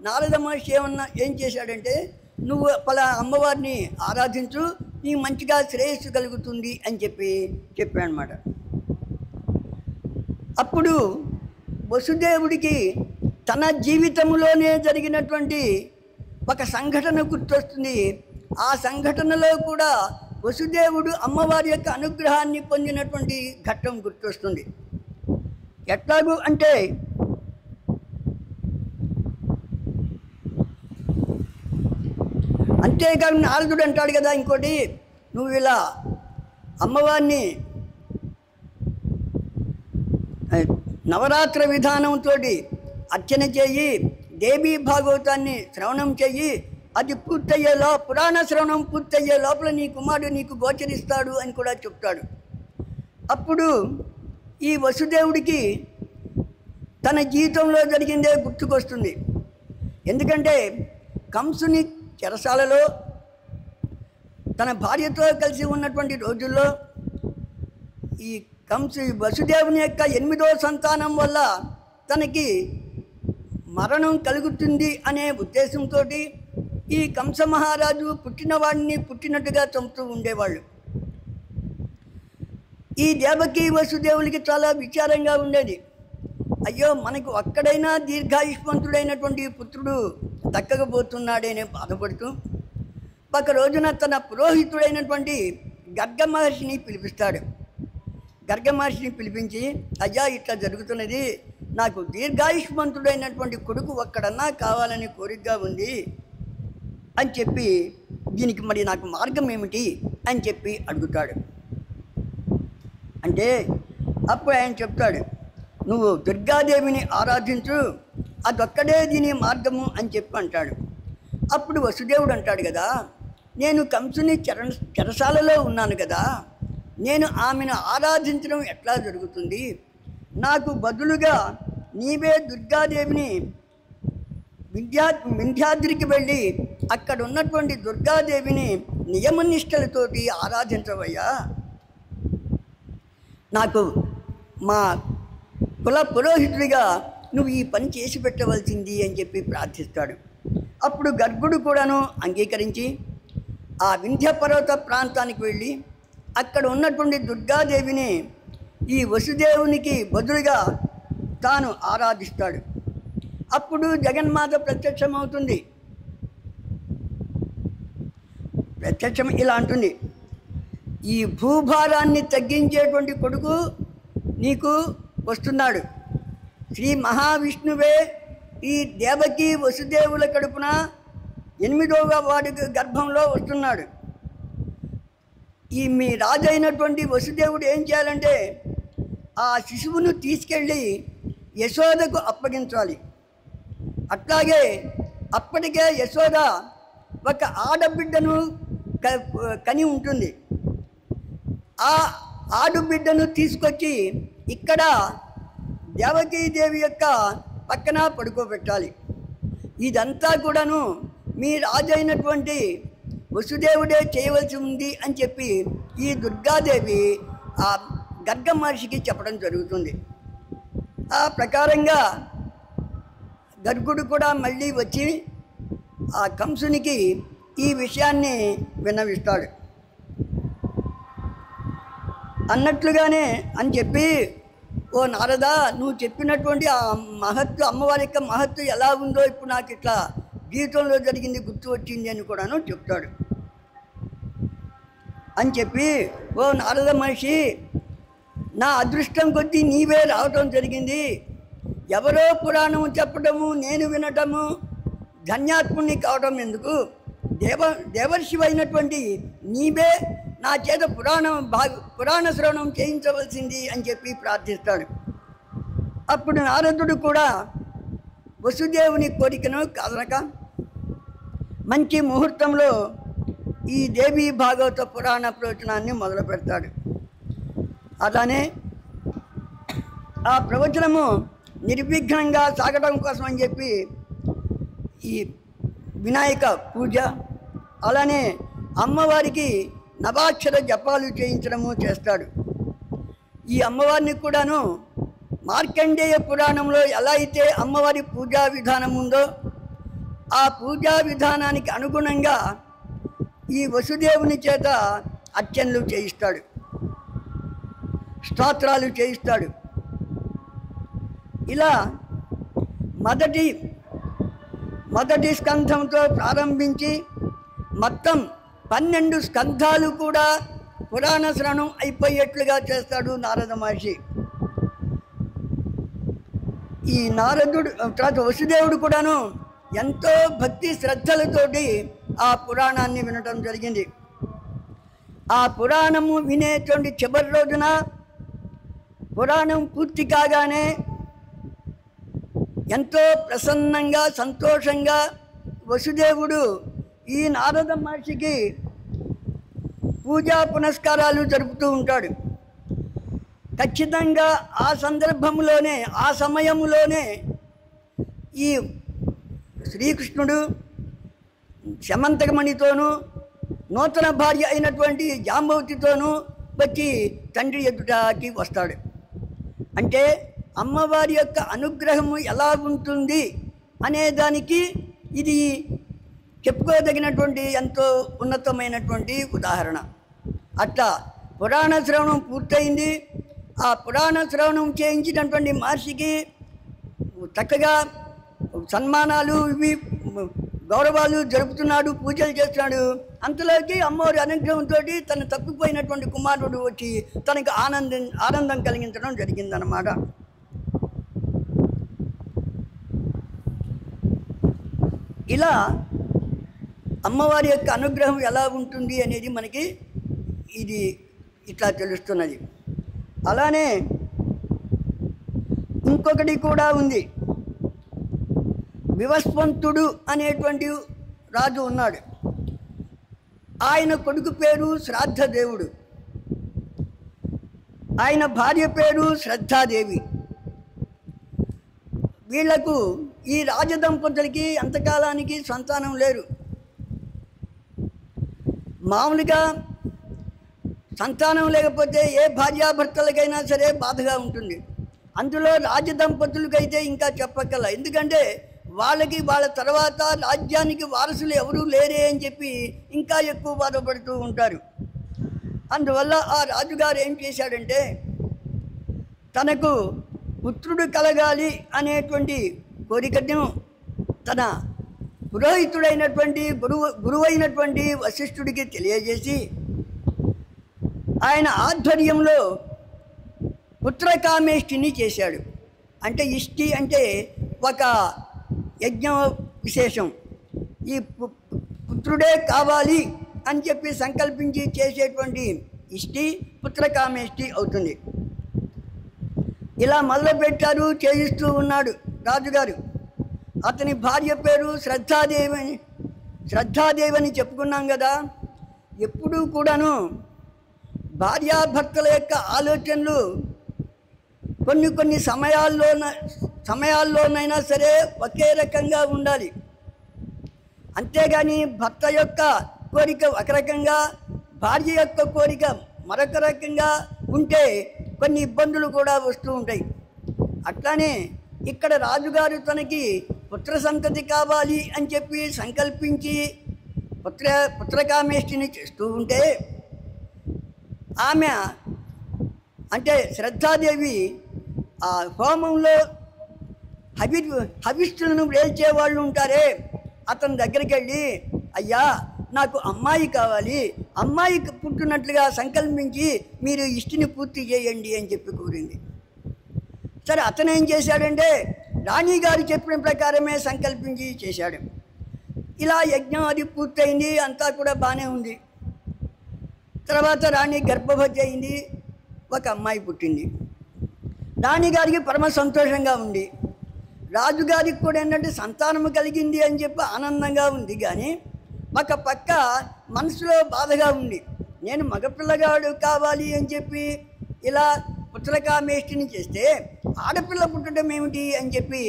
నారద మహర్షి ఏం చేశాడంటే, నువ్వు పలా అమ్మవారిని ఆరాధించు, నీ మంచిగా శ్రేయస్సు కలుగుతుంది అని చెప్పాడనమాట. అప్పుడు వసుదేవుడికి తన జీవితంలోనే జరిగినటువంటి ఒక సంఘటన గుర్తొస్తుంది. ఆ సంఘటనలో కూడా వసుదేవుడు అమ్మవారి యొక్క అనుగ్రహాన్ని పొందినటువంటి ఘట్టం గుర్తొస్తుంది. ఎట్లాగూ అంటే అంతేకాదు నారదుడు అంటాడు కదా ఇంకోటి, నువ్వు ఇలా అమ్మవారిని నవరాత్ర విధానంతో అర్చన చెయ్యి, దేవీ భాగవతాన్ని శ్రవణం చెయ్యి, అది పురాణ శ్రవణం పూర్తయ్యే లోపల నీ కుమారుడు నీకు గోచరిస్తాడు అని కూడా చెప్తాడు. అప్పుడు ఈ వసుదేవుడికి తన జీవితంలో జరిగిందే గుర్తుకొస్తుంది. ఎందుకంటే కంసుని చెరసాలలో తన భార్యతో కలిసి ఉన్నటువంటి రోజుల్లో ఈ వసుదేవుని యొక్క 8వ సంతానం వల్ల తనకి మరణం కలుగుతుంది అనే ఉద్దేశంతో ఈ కంస మహారాజు పుట్టినవాడిని పుట్టినట్టుగా చంపుతూ ఉండేవాళ్ళు. ఈ దేవకి వసుదేవులకి చాలా విచారంగా ఉండేది. అయ్యో, మనకు ఒక్కడైనా దీర్ఘాయుష్మంతుడైనటువంటి పుత్రుడు దక్కకపోతున్నాడేనే బాధపడుతూ ఒక రోజున తన పురోహితుడైనటువంటి గర్గ మహర్షిని పిలిపిస్తాడు. గర్గ మహర్షిని పిలిపించి, అయ్యా ఇట్లా జరుగుతున్నది, నాకు దీర్ఘాయుష్మంతుడైనటువంటి కొడుకు ఒక్కడన్నా కావాలని కోరికగా ఉంది అని చెప్పి, దీనికి మరి నాకు మార్గం ఏమిటి అని చెప్పి అడుగుతాడు. అంటే అప్పుడు ఆయన చెప్తాడు, నువ్వు దుర్గాదేవిని ఆరాధించు, అదొక్కడే దీని మార్గము అని చెప్పి అంటాడు. అప్పుడు వసుదేవుడు అంటాడు కదా, నేను కంసుని చెరసాలలో ఉన్నాను కదా, నేను ఆమెను ఆరాధించడం ఎట్లా జరుగుతుంది? నాకు బదులుగా నీవే దుర్గాదేవిని వింధ్యాద్రికి వెళ్ళి అక్కడ ఉన్నటువంటి దుర్గాదేవిని నియమనిష్టలతోటి ఆరాధించవయ్యా, నాకు మా కుల పురోహితుడిగా నువ్వు ఈ పని చేసి పెట్టవలసింది అని చెప్పి ప్రార్థిస్తాడు. అప్పుడు గర్గుడు కూడాను అంగీకరించి ఆ వింధ్య పర్వత ప్రాంతానికి వెళ్ళి అక్కడ ఉన్నటువంటి దుర్గాదేవిని ఈ వసుదేవునికి బదులుగా తాను ఆరాధిస్తాడు. అప్పుడు జగన్మాత ప్రత్యక్షమవుతుంది. ప్రత్యక్షం ఇలా అంటుంది, ఈ భూభారాన్ని తగ్గించేటువంటి కొడుకు నీకు వస్తున్నాడు. శ్రీ మహావిష్ణువే ఈ దేవకి వసుదేవుల కడుపున 8వ వాడి గర్భంలో వస్తున్నాడు. ఈ మీ రాజు అయినటువంటి వసుదేవుడు ఏం చేయాలంటే ఆ శిశువును తీసుకెళ్ళి యశోదకు అప్పగించాలి. అట్లాగే అప్పటికే యశోద ఒక ఆడబిడ్డను కని ఉంటుంది. ఆ ఆడబిడ్డను తీసుకొచ్చి ఇక్కడ దేవకీదేవి యొక్క పక్కన పడుకోబెట్టాలి. ఇదంతా కూడాను మీ రాజు అయినటువంటి వసుదేవుడే చేయవలసి ఉంది అని చెప్పి ఈ దుర్గాదేవి ఆ గర్గ మహర్షికి చెప్పడం జరుగుతుంది. ఆ ప్రకారంగా గర్గుడు కూడా మళ్ళీ వచ్చి ఆ కంసునికి ఈ విషయాన్ని విన్నవిస్తాడు. అన్నట్లుగానే అని చెప్పి, ఓ నారదా, నువ్వు చెప్పినటువంటి ఆ మహత్తు, అమ్మవారి యొక్క మహత్తు ఎలా ఉందో ఇప్పుడు నాకు ఇట్లా జీవితంలో జరిగింది గుర్తు వచ్చింది అని కూడాను చెప్తాడు. అని చెప్పి, ఓ నారద మహర్షి, నా అదృష్టం కొద్దీ నీవే రావటం జరిగింది. ఎవరో పురాణం చెప్పటము, నేను వినటము, ధన్యాత్ముని కావటం ఎందుకు? దేవర్షి అయినటువంటి నీవే నా చేత పురాణ శ్రవణం చేయించవలసింది అని చెప్పి ప్రార్థిస్తాడు. అప్పుడు నారదుడు కూడా వసుదేవుని కోరికను కాదనక మంచి ముహూర్తంలో ఈ దేవీ భాగవత పురాణ ప్రవచనాన్ని మొదలు పెడతాడు. అలానే ఆ ప్రవచనము నిర్విఘ్నంగా సాగడం కోసం అని చెప్పి ఈ వినాయక పూజ, అలానే అమ్మవారికి నవాక్షర జపాలు చేయించడము చేస్తాడు. ఈ అమ్మవారిని కూడాను మార్కండేయ పురాణంలో ఎలా అయితే అమ్మవారి పూజా విధానం ఉందో ఆ పూజా విధానానికి అనుగుణంగా ఈ వసుదేవుని చేత అర్చనలు చేయిస్తాడు, స్తోత్రాలు చేయిస్తాడు. ఇలా మొదటి స్కంధంతో ప్రారంభించి మొత్తం 12 స్కంధాలు కూడా పురాణ శ్రవణం అయిపోయేట్లుగా చేస్తాడు నారద మహర్షి. ఈ నారదుడు తర్వాత వసుదేవుడు కూడాను ఎంతో భక్తి శ్రద్ధలతోటి ఆ పురాణాన్ని వినటం జరిగింది. ఆ పురాణము వినేటువంటి చివరి రోజున పురాణం పూర్తి కాగానే ఎంతో ప్రసన్నంగా సంతోషంగా వసుదేవుడు ఈ నారద మహర్షికి పూజా పునస్కారాలు జరుపుతూ ఉంటాడు. ఖచ్చితంగా ఆ సందర్భంలోనే, ఆ సమయంలోనే ఈ శ్రీకృష్ణుడు శమంతకమణితోనూ నూతన భార్య అయినటువంటి జాంబవతితోనూ వచ్చి తండ్రి ఎదుటకి వస్తాడు. అంటే అమ్మవారి యొక్క అనుగ్రహము ఎలా ఉంటుంది అనేదానికి ఇది చెప్పుకోదగినటువంటి ఎంతో ఉన్నతమైనటువంటి ఉదాహరణ. అట్లా పురాణ శ్రవణం పూర్తయింది. ఆ పురాణ శ్రవణం చేయించినటువంటి మహర్షికి చక్కగా సన్మానాలు, ఇవి గౌరవాలు జరుపుతున్నాడు, పూజలు చేస్తున్నాడు. అంతలోకి అమ్మవారి అనుగ్రహంతో తను తప్పిపోయినటువంటి కుమారుడు వచ్చి తనకు ఆనందం కలిగించడం జరిగిందన్నమాట. ఇలా అమ్మవారి యొక్క అనుగ్రహం ఎలా ఉంటుంది అనేది మనకి ఇది ఇట్లా తెలుస్తున్నది. అలానే ఇంకొకటి కూడా ఉంది. వివస్వంతుడు అనేటువంటి రాజు ఉన్నాడు. ఆయన కొడుకు పేరు శ్రాద్ధదేవుడు, ఆయన భార్య పేరు శ్రద్ధాదేవి. వీళ్లకు ఈ రాజదంపతులకి అంతకాలానికి సంతానం లేరు. మామూలుగా సంతానం లేకపోతే ఏ భార్యాభర్తలకైనా సరే బాధగా ఉంటుంది. అందులో రాజదంపతులకైతే ఇంకా చెప్పక్కల. ఎందుకంటే వాళ్ళకి వాళ్ళ తర్వాత రాజ్యానికి వారసులు ఎవరూ లేరే అని చెప్పి ఇంకా ఎక్కువ బాధపడుతూ ఉంటారు. అందువల్ల ఆ రాజుగారు ఏం చేశాడంటే తనకు పుత్రుడు కలగాలి అనేటువంటి కోరికను తన పురోహితుడైనటువంటి గురువైనటువంటి వశిష్ఠుడికి తెలియజేసి ఆయన ఆధ్వర్యంలో పుత్రకామేష్టిని చేశాడు. అంటే ఇష్టి అంటే ఒక యజ్ఞ విశేషం. ఈ పుత్రుడే కావాలి అని చెప్పి సంకల్పించి చేసేటువంటి ఇష్టి పుత్రకామేష్టి అవుతుంది. ఇలా మొదలుపెట్టారు, చేయిస్తూ ఉన్నాడు రాజుగారు. అతని భార్య పేరు శ్రద్ధాదేవి అని చెప్పుకున్నాం కదా. ఎప్పుడూ కూడాను భార్యాభర్తల యొక్క ఆలోచనలు కొన్ని సమయాల్లోనైనా సరే ఒకే రకంగా ఉండాలి. అంతేగాని భర్త యొక్క కోరిక ఒక రకంగా, భార్య యొక్క కోరిక మరొక రకంగా ఉంటే కొన్ని ఇబ్బందులు కూడా వస్తూ ఉంటాయి. అట్లానే ఇక్కడ రాజుగారు తనకి పుత్ర సంతతి కావాలి అని చెప్పి సంకల్పించి పుత్రకామేష్టిని చేస్తూ ఉంటే ఆమె అంటే శ్రద్ధాదేవి ఆ హోమంలో హవిష్ఠులను వేల్చేవాళ్ళు ఉంటారే, అతని దగ్గరికి వెళ్ళి అయ్యా నాకు అమ్మాయి కావాలి, అమ్మాయి పుట్టినట్లుగా సంకల్పించి మీరు ఇష్టిని పూర్తి చేయండి అని చెప్పి కోరింది. సరే, అతను ఏం చేశాడంటే రాణిగారు చెప్పిన ప్రకారమే సంకల్పించి చేశాడు. ఇలా యజ్ఞం అది పూర్తయింది, అంతా కూడా బాగానే ఉంది. తర్వాత రాణి గర్భవతి అయింది, ఒక అమ్మాయి పుట్టింది. రాణిగారికి పరమ సంతోషంగా ఉంది. రాజుగారికి కూడా ఏంటంటే సంతానము కలిగింది అని చెప్పి ఆనందంగా ఉంది. కానీ ఒక పక్క మనసులో బాధగా ఉంది. నేను మగపిల్లగాడు కావాలి అని చెప్పి ఇలా పుత్రకామేష్టిని చేస్తే ఆడపిల్ల పుట్టడం ఏమిటి అని చెప్పి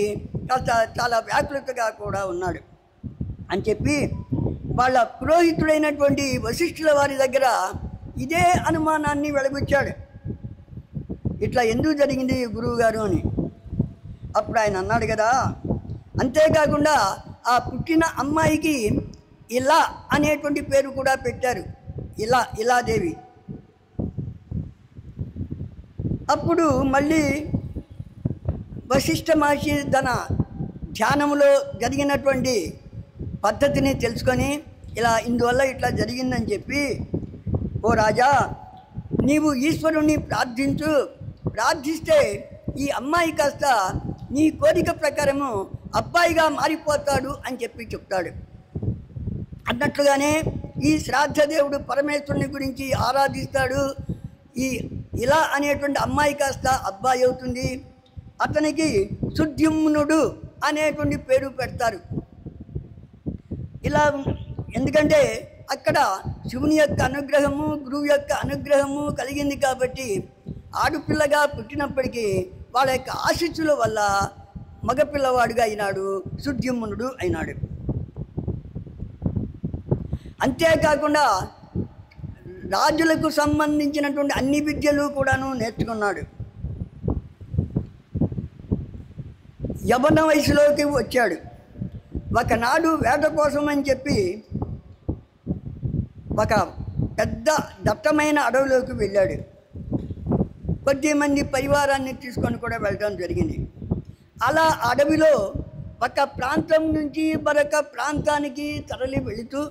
చాలా వ్యాకులతగా కూడా ఉన్నాడు. అని చెప్పి వాళ్ళ పురోహితుడైనటువంటి వశిష్ఠుల వారి దగ్గర ఇదే అనుమానాన్ని వెలిబుచ్చాడు. ఇట్లా ఎందుకు జరిగింది గురువుగారు అని. అప్పుడు ఆయన అన్నాడు కదా. అంతేకాకుండా ఆ పుట్టిన అమ్మాయికి ఇలా అనేటువంటి పేరు కూడా పెట్టారు, ఇలాదేవి. అప్పుడు మళ్ళీ వశిష్ఠ మహర్షి తన ధ్యానంలో జరిగినటువంటి పద్ధతిని తెలుసుకొని ఇందువల్ల ఇట్లా జరిగిందని చెప్పి, ఓ రాజా, నీవు ఈశ్వరుణ్ణి ప్రార్థిస్తే ఈ అమ్మాయి కాస్త నీ కోరిక ప్రకారము అబ్బాయిగా మారిపోతాడు అని చెప్పి చెప్తాడు. అన్నట్లుగానే ఈ శ్రాద్ధదేవుడు పరమేశ్వరుని గురించి ఆరాధిస్తాడు. ఇలా అనేటువంటి అమ్మాయి కాస్త అబ్బాయి అవుతుంది. అతనికి సుద్యుమ్నుడు అనేటువంటి పేరు పెడతారు. ఇలా ఎందుకంటే అక్కడ శివుని యొక్క అనుగ్రహము, గురువు యొక్క అనుగ్రహము కలిగింది కాబట్టి ఆడపిల్లగా పుట్టినప్పటికీ వాళ్ళ యొక్క ఆశీస్సుల వల్ల మగపిల్లవాడుగా అయినాడు, సుద్యుమ్నుడు అయినాడు. అంతేకాకుండా రాజులకు సంబంధించినటువంటి అన్ని విద్యలు కూడాను నేర్చుకున్నాడు. యవ్వన వయసులోకి వచ్చాడు. ఒకనాడు వేట కోసం అని చెప్పి ఒక పెద్ద దట్టమైన అడవిలోకి వెళ్ళాడు. కొద్దిమంది పరివారాన్ని తీసుకొని కూడా వెళ్ళడం జరిగింది. అలా అడవిలో ఒక ప్రాంతం నుంచి మరొక ప్రాంతానికి తరలి వెళుతూ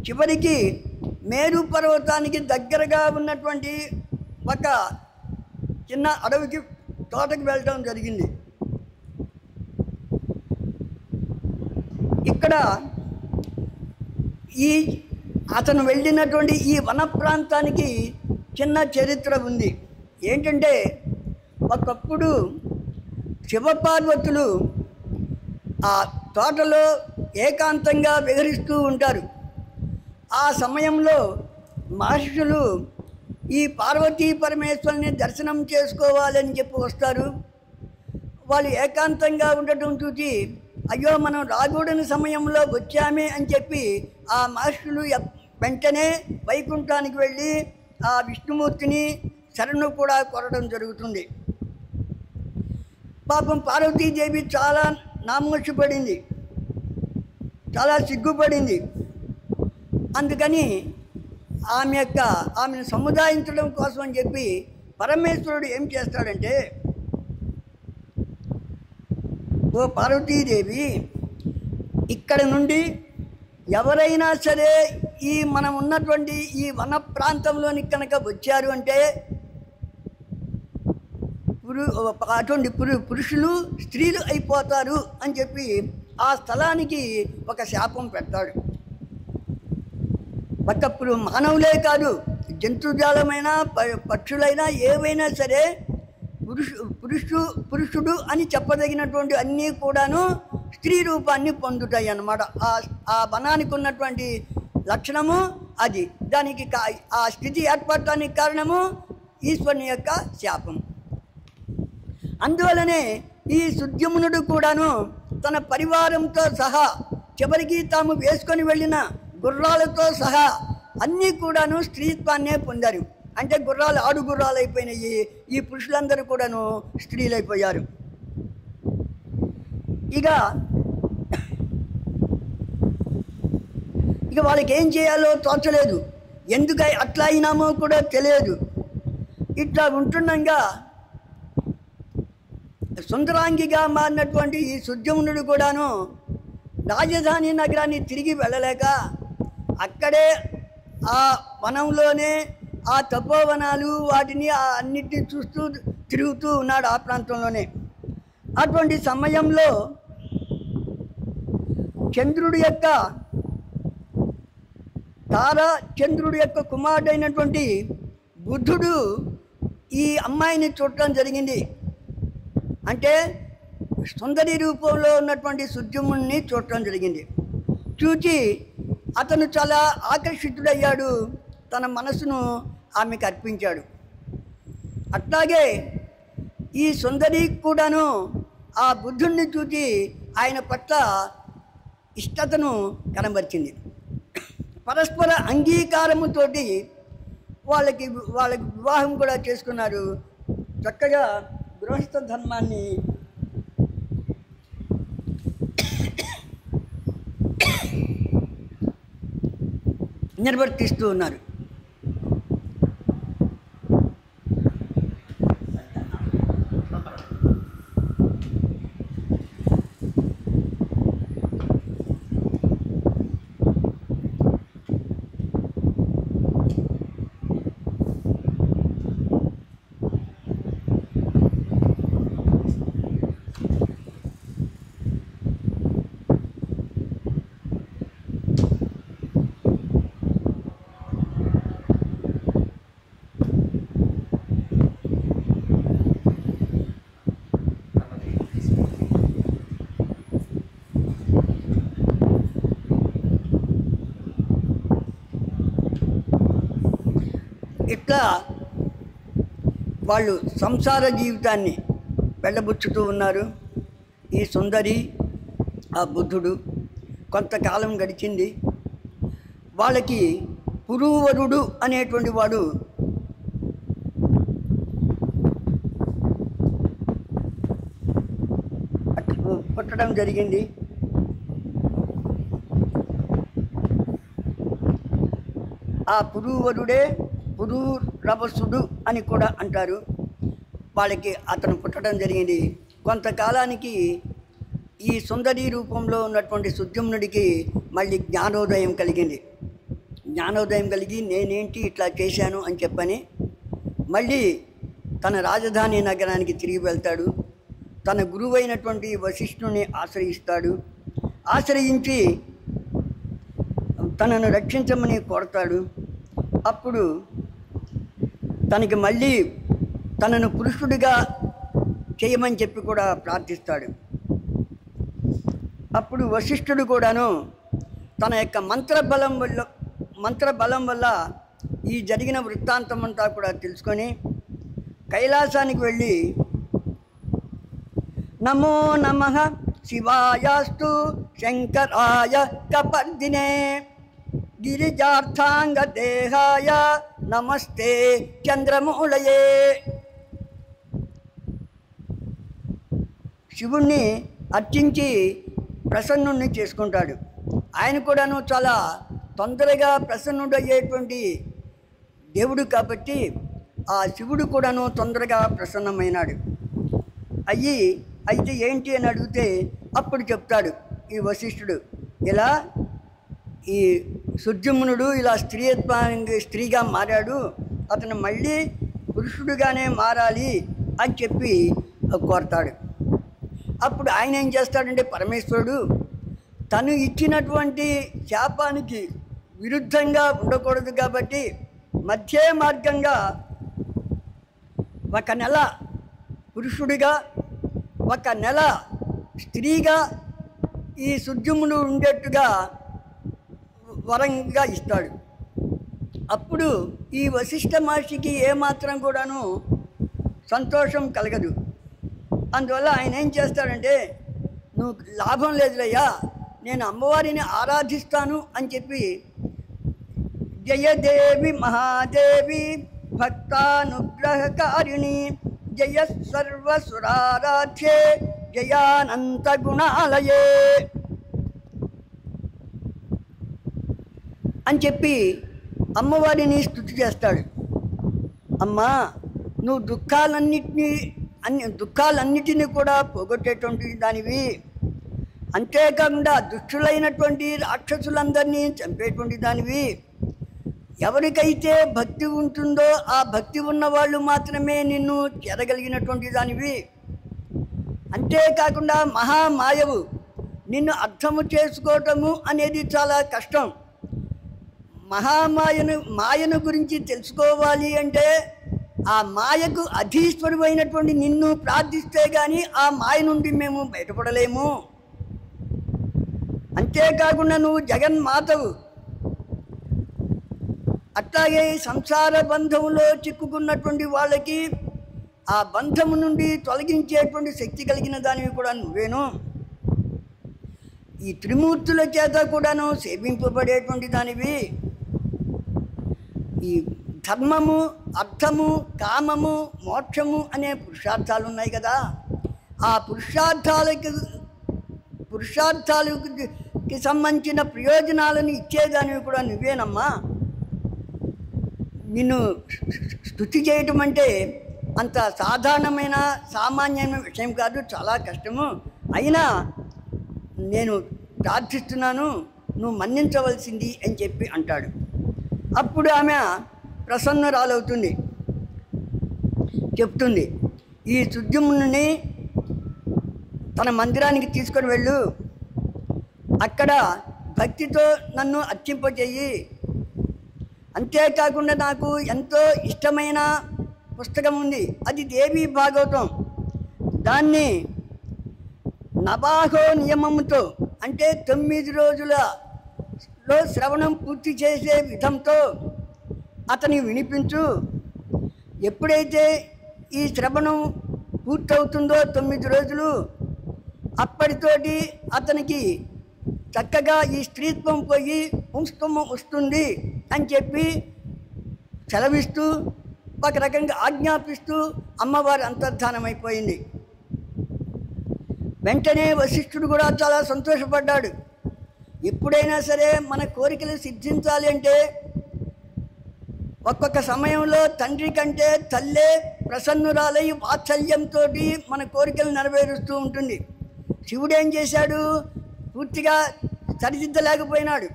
చివరికి మేరు పర్వతానికి దగ్గరగా ఉన్నటువంటి ఒక చిన్న అడవికి తోటకి వెళ్ళడం జరిగింది. ఇక్కడ అతను వెళ్ళినటువంటి ఈ వన ప్రాంతానికి చిన్న చరిత్ర ఉంది. ఏంటంటే ఒకప్పుడు శివపార్వతులు ఆ తోటలో ఏకాంతంగా విహరిస్తూ ఉంటారు. ఆ సమయంలో మహర్షులు ఈ పార్వతీ పరమేశ్వరుని దర్శనం చేసుకోవాలని చెప్పి వస్తారు. వాళ్ళు ఏకాంతంగా ఉండటం చూసి అయ్యో మనం రాకూడని సమయంలో వచ్చామే అని చెప్పి ఆ మహర్షులు వెంటనే వైకుంఠానికి వెళ్ళి ఆ విష్ణుమూర్తిని శరణు కూడా కోరడం జరుగుతుంది. పాపం పార్వతీదేవి చాలా నామోషపడింది, చాలా సిగ్గుపడింది. అందుకని ఆమెను సముదాయించడం కోసం అని చెప్పి పరమేశ్వరుడు ఏం చేస్తాడంటే, ఓ పార్వతీదేవి, ఇక్కడ నుండి ఎవరైనా సరే మనం ఉన్నటువంటి ఈ వన ప్రాంతంలోని కనుక వచ్చారు అంటే అటువంటి పురుషులు స్త్రీలు అయిపోతారు అని చెప్పి ఆ స్థలానికి ఒక శాపం పెడతాడు. ఒకప్పుడు మానవులే కాదు, జంతుజాలమైన పక్షులైనా ఏవైనా సరే పురుషుడు అని చెప్పదగినటువంటి అన్నీ కూడాను స్త్రీ రూపాన్ని పొందుతాయి అన్నమాట. ఆ వనానికి ఉన్నటువంటి లక్షణము అది. దానికి ఆ స్థితి ఏర్పడటానికి కారణము ఈశ్వరుని యొక్క శాపం. అందువలనే ఈ సుద్యుమ్నుడు కూడాను తన పరివారంతో సహా, చివరికి తాము వేసుకొని వెళ్ళిన గుర్రాలతో సహా అన్నీ కూడాను స్త్రీత్వాన్నే పొందారు. అంటే గుర్రాలు ఆడు గుర్రాలు అయిపోయినాయి. ఈ పురుషులందరూ కూడాను స్త్రీలైపోయారు. ఇక వాళ్ళకి ఏం చేయాలో తోచలేదు, ఎందుకై అట్లా అయినామో కూడా తెలియదు. ఇట్లా ఉంటుండగా సుందరాంగిగా మారినటువంటి ఈ సుద్యుమ్నుడు కూడాను రాజధాని నగరాన్ని తిరిగి వెళ్ళలేక అక్కడే ఆ వనంలోనే ఆ తపోవనాలు వాటిని అన్నిటినీ చూస్తూ తిరుగుతూ ఉన్నాడు ఆ ప్రాంతంలోనే. అటువంటి సమయంలో చంద్రుడి యొక్క కుమారుడైనటువంటి బుద్ధుడు ఈ అమ్మాయిని చూడటం జరిగింది. అంటే సుందరి రూపంలో ఉన్నటువంటి సుద్యుమ్నుడిని చూడటం జరిగింది. చూచి అతను చాలా ఆకర్షితుడయ్యాడు, తన మనసును ఆమెకు అర్పించాడు. అట్లాగే ఈ సుందరి కూడాను ఆ బుద్ధుడిని చూసి ఆయన పట్ల ఇష్టతను కనబరిచింది. పరస్పర అంగీకారముతోటి వాళ్ళకి వివాహం కూడా చేసుకున్నారు. చక్కగా గృహస్థ ధర్మాన్ని నిర్వర్తిస్తూ ఉన్నారు. ఇట్లా వాళ్ళు సంసార జీవితాన్ని వెళ్ళబుచ్చుతూ ఉన్నారు. ఈ సుందరి ఆ బుద్ధుడు కొంతకాలం గడిచింది. వాళ్ళకి పురూవరుడు అనేటువంటి వాడు పుట్టడం జరిగింది. ఆ పురూవరుడే పురూరవసుడు అని కూడా అంటారు. వాళ్ళకి అతను పుట్టడం జరిగింది. కొంతకాలానికి ఈ సుందరి రూపంలో ఉన్నటువంటి సుద్యుమ్నుడికి మళ్ళీ జ్ఞానోదయం కలిగింది. జ్ఞానోదయం కలిగి నేనేంటి ఇట్లా చేశాను అని చెప్పని మళ్ళీ తన రాజధాని నగరానికి తిరిగి వెళ్తాడు. తన గురువైనటువంటి వశిష్ఠుని ఆశ్రయిస్తాడు. ఆశ్రయించి తనను రక్షించమని కోరతాడు. అప్పుడు తనకి మళ్ళీ తనను పురుషుడిగా చేయమని చెప్పి కూడా ప్రార్థిస్తాడు. అప్పుడు వశిష్ఠుడు కూడాను తన యొక్క మంత్రబలం వల్ల ఈ జరిగిన వృత్తాంతం అంతా కూడా తెలుసుకొని కైలాసానికి వెళ్ళి నమో నమః శివాయాస్తు శంకరాయ కపర్దినే గిరిజార్థాంగ దేహాయ నమస్తే చంద్రమూలయే. శివుణ్ణి అర్చించి ప్రసన్నుణ్ణి చేసుకుంటాడు. ఆయన కూడాను చాలా తొందరగా ప్రసన్నుడయ్యేటువంటి దేవుడు కాబట్టి ఆ శివుడు కూడాను తొందరగా ప్రసన్నమైనాడు. అయితే ఏంటి అని అడిగితే అప్పుడు చెప్తాడు ఈ వశిష్ఠుడు, ఇలా ఈ సుద్యుమ్నుడు ఇలా స్త్రీగా మారాడు, అతను మళ్ళీ పురుషుడుగానే మారాలి అని చెప్పి కోరతాడు. అప్పుడు ఆయన ఏం చేస్తాడంటే పరమేశ్వరుడు తను ఇచ్చినటువంటి శాపానికి విరుద్ధంగా ఉండకూడదు కాబట్టి మధ్య మార్గంగా 1 నెల పురుషుడిగా 1 నెల స్త్రీగా ఈ సుద్యుమ్నుడు ఉండేట్టుగా వరంగా ఇస్తాడు. అప్పుడు ఈ వశిష్ఠ మహర్షికి ఏమాత్రం కూడాను సంతోషం కలగదు. అందువల్ల ఆయన ఏం చేస్తాడంటే, నువ్వు లాభం లేదులయ్యా, నేను అమ్మవారిని ఆరాధిస్తాను అని చెప్పి జయదేవి మహాదేవి భక్తానుగ్రహకారిణి జయ సర్వసురారాధ్యే జయానంత గుణాలయే అని చెప్పి అమ్మవారిని స్తుతి చేస్తాడు. అమ్మా, నువ్వు దుఃఖాలన్నిటినీ కూడా పోగొట్టేటువంటి దానివి, అంతేకాకుండా దుష్టులైనటువంటి రాక్షసులందరినీ చంపేటువంటి దానివి. ఎవరికైతే భక్తి ఉంటుందో ఆ భక్తి ఉన్న వాళ్ళు మాత్రమే నిన్ను చేరగలిగినటువంటి దానివి. అంతేకాకుండా మహామాయవు, నిన్ను అర్థము చేసుకోవటము అనేది చాలా కష్టం. మాయను గురించి తెలుసుకోవాలి అంటే ఆ మాయకు అధీశ్వరువైనటువంటి నిన్ను ప్రార్థిస్తే కానీ ఆ మాయ నుండి మేము బయటపడలేము. అంతేకాకుండా నువ్వు జగన్మాతవు. అట్లాగే సంసార బంధంలో చిక్కుకున్నటువంటి వాళ్ళకి ఆ బంధము నుండి తొలగించేటువంటి శక్తి కలిగిన దానివి కూడా నువ్వేను. ఈ త్రిమూర్తుల చేత కూడాను సేవింపబడేటువంటి దానివి. ఈ ధర్మము, అర్థము, కామము, మోక్షము అనే పురుషార్థాలు ఉన్నాయి కదా, ఆ పురుషార్థాలకి సంబంధించిన ప్రయోజనాలను ఇచ్చేదానివి కూడా నువ్వేనమ్మా. నిన్ను స్తుతి చేయటం అంటే అంత సామాన్యమైన విషయం కాదు, చాలా కష్టము. అయినా నేను ప్రార్థిస్తున్నాను, నువ్వు మన్నించవలసింది అని చెప్పి అంటాడు. అప్పుడు ఆమె ప్రసన్నరాలవుతుంది. చెప్తుంది, ఈ సుద్యుమ్నుని తన మందిరానికి తీసుకొని వెళ్ళు, అక్కడ భక్తితో నన్ను అర్చింపజేయి. అంతేకాకుండా నాకు ఎంతో ఇష్టమైన పుస్తకం ఉంది, అది దేవీ భాగవతం. దాన్ని నవాహో నియమంతో అంటే 9 రోజులలో శ్రవణం పూర్తి చేసే విధంతో అతని వినిపించు. ఎప్పుడైతే ఈ శ్రవణం పూర్తవుతుందో 9 రోజులు, అప్పటితోటి అతనికి చక్కగా ఈ స్త్రీత్వం పోయి పుంస్తవం వస్తుంది అని చెప్పి సెలవిస్తూ ఒక రకంగా ఆజ్ఞాపిస్తూ అమ్మవారి అంతర్ధానమైపోయింది. వెంటనే వశిష్ఠుడు కూడా చాలా సంతోషపడ్డాడు. ఎప్పుడైనా సరే మన కోరికలు సిద్ధించాలి అంటే ఒక్కొక్క సమయంలో తండ్రి కంటే తల్లే ప్రసన్నురాలై వాత్సల్యంతో మన కోరికలు నెరవేరుస్తూ ఉంటుంది. శివుడు ఏం చేశాడు, పూర్తిగా సరిదిద్దలేకపోయినాడు.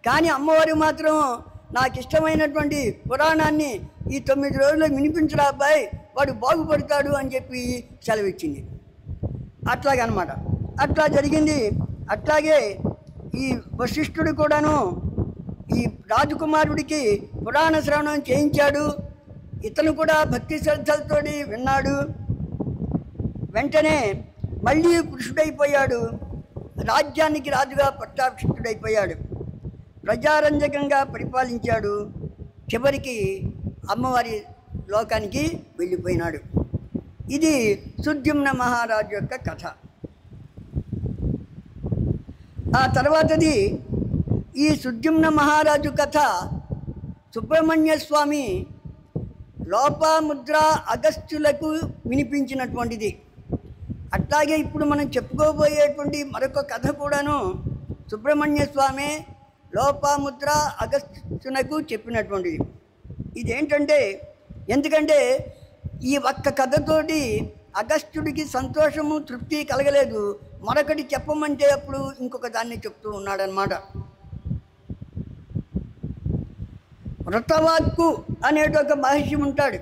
కానీ అమ్మవారు మాత్రం నాకు ఇష్టమైనటువంటి పురాణాన్ని ఈ 9 రోజుల్లో వినిపించరా అబ్బాయి, వాడు బాగుపడతాడు అని చెప్పి సెలవిచ్చింది. అట్లాగనమాట. అట్లా జరిగింది. అట్లాగే ఈ వశిష్ఠుడు కూడాను ఈ రాజకుమారుడికి పురాణ శ్రవణం చేయించాడు. ఇతను కూడా భక్తి శ్రద్ధలతో విన్నాడు. వెంటనే మళ్ళీ పురుషుడైపోయాడు. రాజ్యానికి రాజుగా పట్టాభిషిక్తుడైపోయాడు. ప్రజారంజకంగా పరిపాలించాడు. చివరికి అమ్మవారి లోకానికి వెళ్ళిపోయినాడు. ఇది సుద్యుమ్న మహారాజు యొక్క కథ. ఆ తర్వాతది ఈ సుద్యుమ్న మహారాజు కథ సుబ్రహ్మణ్య స్వామి లోపాముద్ర అగస్త్యులకు వినిపించినటువంటిది. అట్లాగే ఇప్పుడు మనం చెప్పుకోబోయేటువంటి మరొక కథ కూడాను సుబ్రహ్మణ్య స్వామి లోపాముద్ర అగస్త్యునకు చెప్పినటువంటిది. ఇదేంటంటే, ఎందుకంటే ఈ ఒక్క కథతోటి అగస్త్యుడికి సంతోషము తృప్తి కలగలేదు. మరొకటి చెప్పమంటే అప్పుడు ఇంకొక దాన్ని చెప్తూ ఉన్నాడనమాట. ఋతవాక్కు అనేటి ఒక మహర్షి ఉంటాడు.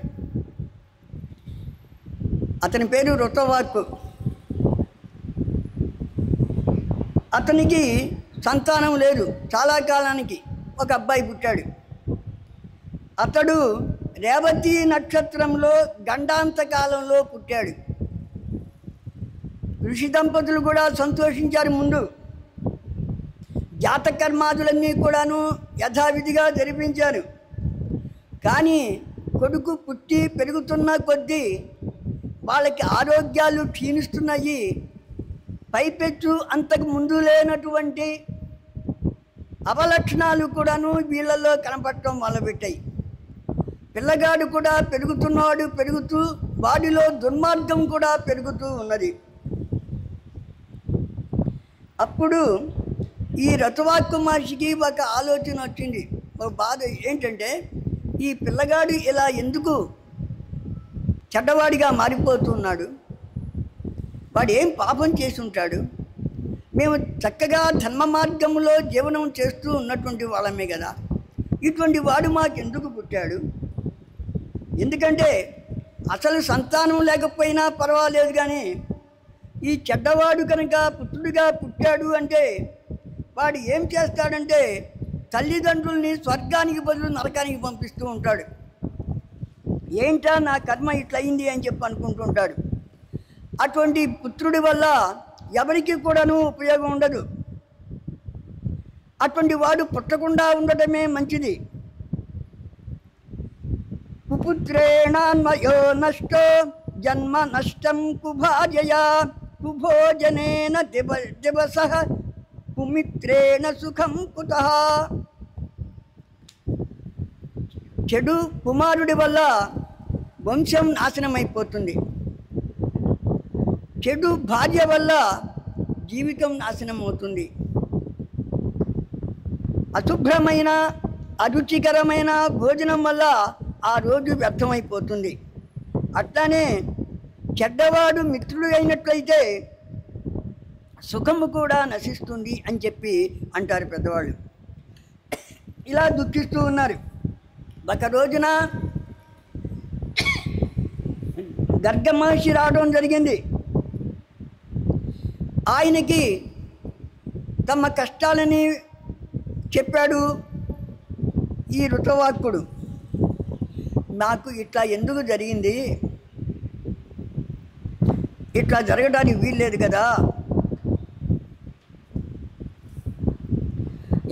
అతని పేరు ఋతవాక్కు. అతనికి సంతానం లేదు. చాలా కాలానికి ఒక అబ్బాయి పుట్టాడు. అతడు రేవతి నక్షత్రంలో గండాంత కాలంలో పుట్టాడు. ఋషి దంపతులు కూడా సంతోషించారు. ముందు జాతకర్మాదులన్నీ కూడాను యథావిధిగా జరిపించారు. కానీ కొడుకు పుట్టి పెరుగుతున్న కొద్దీ వాళ్ళకి ఆరోగ్యాలు క్షీణిస్తున్నాయి. పైపెచ్చు అంతకు ముందు లేనటువంటి అవలక్షణాలు కూడాను వీళ్ళల్లో కనపడటం మొదలుపెట్టాయి. పిల్లగాడు కూడా పెరుగుతూ వాడిలో దుర్మార్గం కూడా పెరుగుతూ ఉన్నది. అప్పుడు ఈ ఋతవాక్కు మహర్షికి ఒక ఆలోచన వచ్చింది. ఒక బాధ ఏంటంటే, ఈ పిల్లగాడు ఇలా ఎందుకు చెడ్డవాడిగా మారిపోతున్నాడు? వాడు ఏం పాపం చేసి ఉంటాడు? మేము చక్కగా ధర్మ మార్గంలో జీవనం చేస్తూ ఉన్నటువంటి వాళ్ళమే కదా, ఇటువంటి వాడు మాకెందుకు పుట్టాడు? ఎందుకంటే అసలు సంతానం లేకపోయినా పర్వాలేదు, కానీ ఈ చెడ్డవాడు కనుక పుత్రుడిగా పుట్టాడు అంటే వాడు ఏం చేస్తాడంటే తల్లిదండ్రుల్ని స్వర్గానికి బదులు నరకానికి పంపిస్తూ ఉంటాడు. ఏంటా నా కర్మ ఇట్లయింది అని చెప్పి అనుకుంటుంటాడు. అటువంటి పుత్రుడి వల్ల ఎవరికి కూడాను ఉపయోగం ఉండదు. అటువంటి వాడు పుట్టకుండా ఉండటమే మంచిది. కుపుత్రేణాన్వయో నష్టో జన్మ నష్టం కుభాజయా కుభోజనేన దివసః కుమిత్రేణ సుఖం కుతః. చెడు కుమారుడి వల్ల వంశం నాశనమైపోతుంది. చెడు భార్య వల్ల జీవితం నాశనం అవుతుంది. అశుభ్రమైన అరుచికరమైన భోజనం వల్ల ఆ రోజు వ్యర్థమైపోతుంది. అట్లానే చెడ్డవాడు మిత్రుడు అయినట్లయితే సుఖము కూడా నశిస్తుంది అని చెప్పి అంటారు పెద్దవాళ్ళు. ఇలా దుఃఖిస్తూ ఉన్నారు. ఒక రోజున గర్గ మహర్షి రావడం జరిగింది. ఆయనకి తమ కష్టాలని చెప్పాడు ఈ ఋతవాక్కుడు. నాకు ఇట్లా ఎందుకు జరిగింది, ఇట్లా జరగడానికి వీల్లేదు కదా,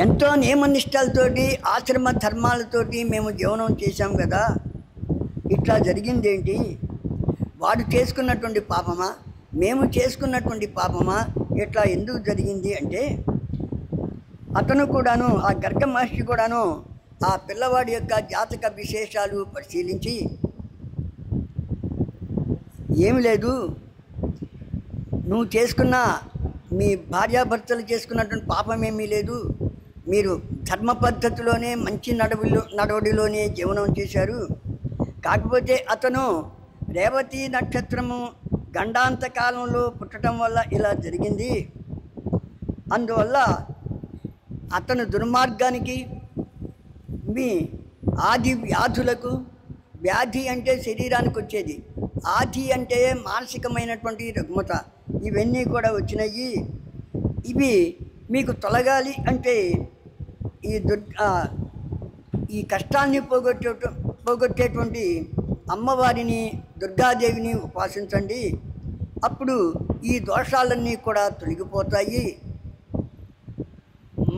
ఎంతో నియమనిష్టాలతోటి ఆశ్రమ ధర్మాలతోటి మేము జీవనం చేశాం కదా, ఇట్లా జరిగిందేంటి? వాడు చేసుకున్నటువంటి పాపమా, మేము చేసుకున్నటువంటి పాపమా, ఇట్లా ఎందుకు జరిగింది అంటే అతను కూడాను, ఆ గర్గ మహర్షి కూడాను ఆ పిల్లవాడి యొక్క జాతక విశేషాలు పరిశీలించి, ఏమి లేదు, నువ్వు చేసుకున్న మీ భార్యాభర్తలు చేసుకున్నటువంటి పాపం ఏమీ లేదు, మీరు ధర్మ పద్ధతిలోనే మంచి నడవడిలోనే జీవనం చేశారు. కాకపోతే అతను రేవతి నక్షత్రము గండాంత కాలంలో పుట్టడం వల్ల ఇలా జరిగింది. అందువల్ల అతను దుర్మార్గానికి మీ ఆది వ్యాధులకు, వ్యాధి అంటే శరీరానికి వచ్చేది, ఆది అంటే మానసికమైనటువంటి రుగ్మత, ఇవన్నీ కూడా వచ్చినాయి. ఇవి మీకు తొలగాలి అంటే ఈ కష్టాన్ని పోగొట్టేటువంటి అమ్మవారిని, దుర్గాదేవిని ఉపాసించండి. అప్పుడు ఈ దోషాలన్నీ కూడా తొలగిపోతాయి,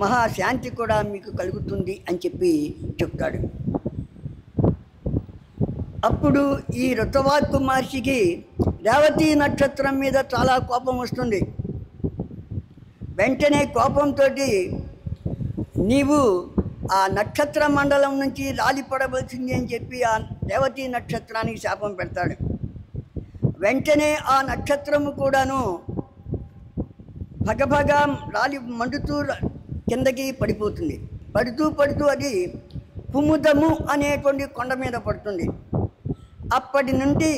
మహాశాంతి కూడా మీకు కలుగుతుంది అని చెప్పి చెప్తాడు. అప్పుడు ఈ ఋతవాక్కు మహర్షికి రేవతి నక్షత్రం మీద చాలా కోపం వస్తుంది. వెంటనే కోపంతో నీవు ఆ నక్షత్ర మండలం నుంచి రాలిపడవలసింది అని చెప్పి ఆ రేవతి నక్షత్రానికి శాపం పెడతాడు. వెంటనే ఆ నక్షత్రము కూడాను భగభగా రాలి మండుతూ కిందకి పడిపోతుంది. పడుతూ అది కుముదము అనేటువంటి కొండ మీద పడుతుంది. అప్పటి నుండి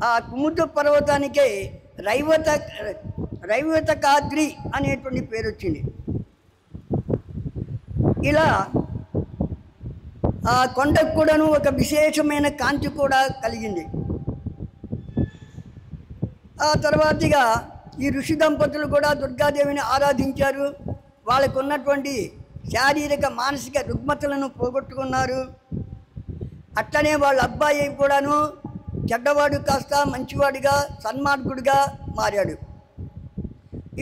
ఆ కుముద పర్వతానికే రైవతకాద్రి అనేటువంటి పేరు వచ్చింది. ఇలా ఆ కొండకు కూడాను ఒక విశేషమైన కాంతి కూడా కలిగింది. ఆ తర్వాతగా ఈ ఋషి దంపతులు కూడా దుర్గాదేవిని ఆరాధించారు. వాళ్ళకు ఉన్నటువంటి శారీరక మానసిక రుగ్మతలను పోగొట్టుకున్నారు. అట్లనే వాళ్ళ అబ్బాయి కూడాను చెడ్డవాడు కాస్త మంచివాడిగా, సన్మార్గుడిగా మారాడు.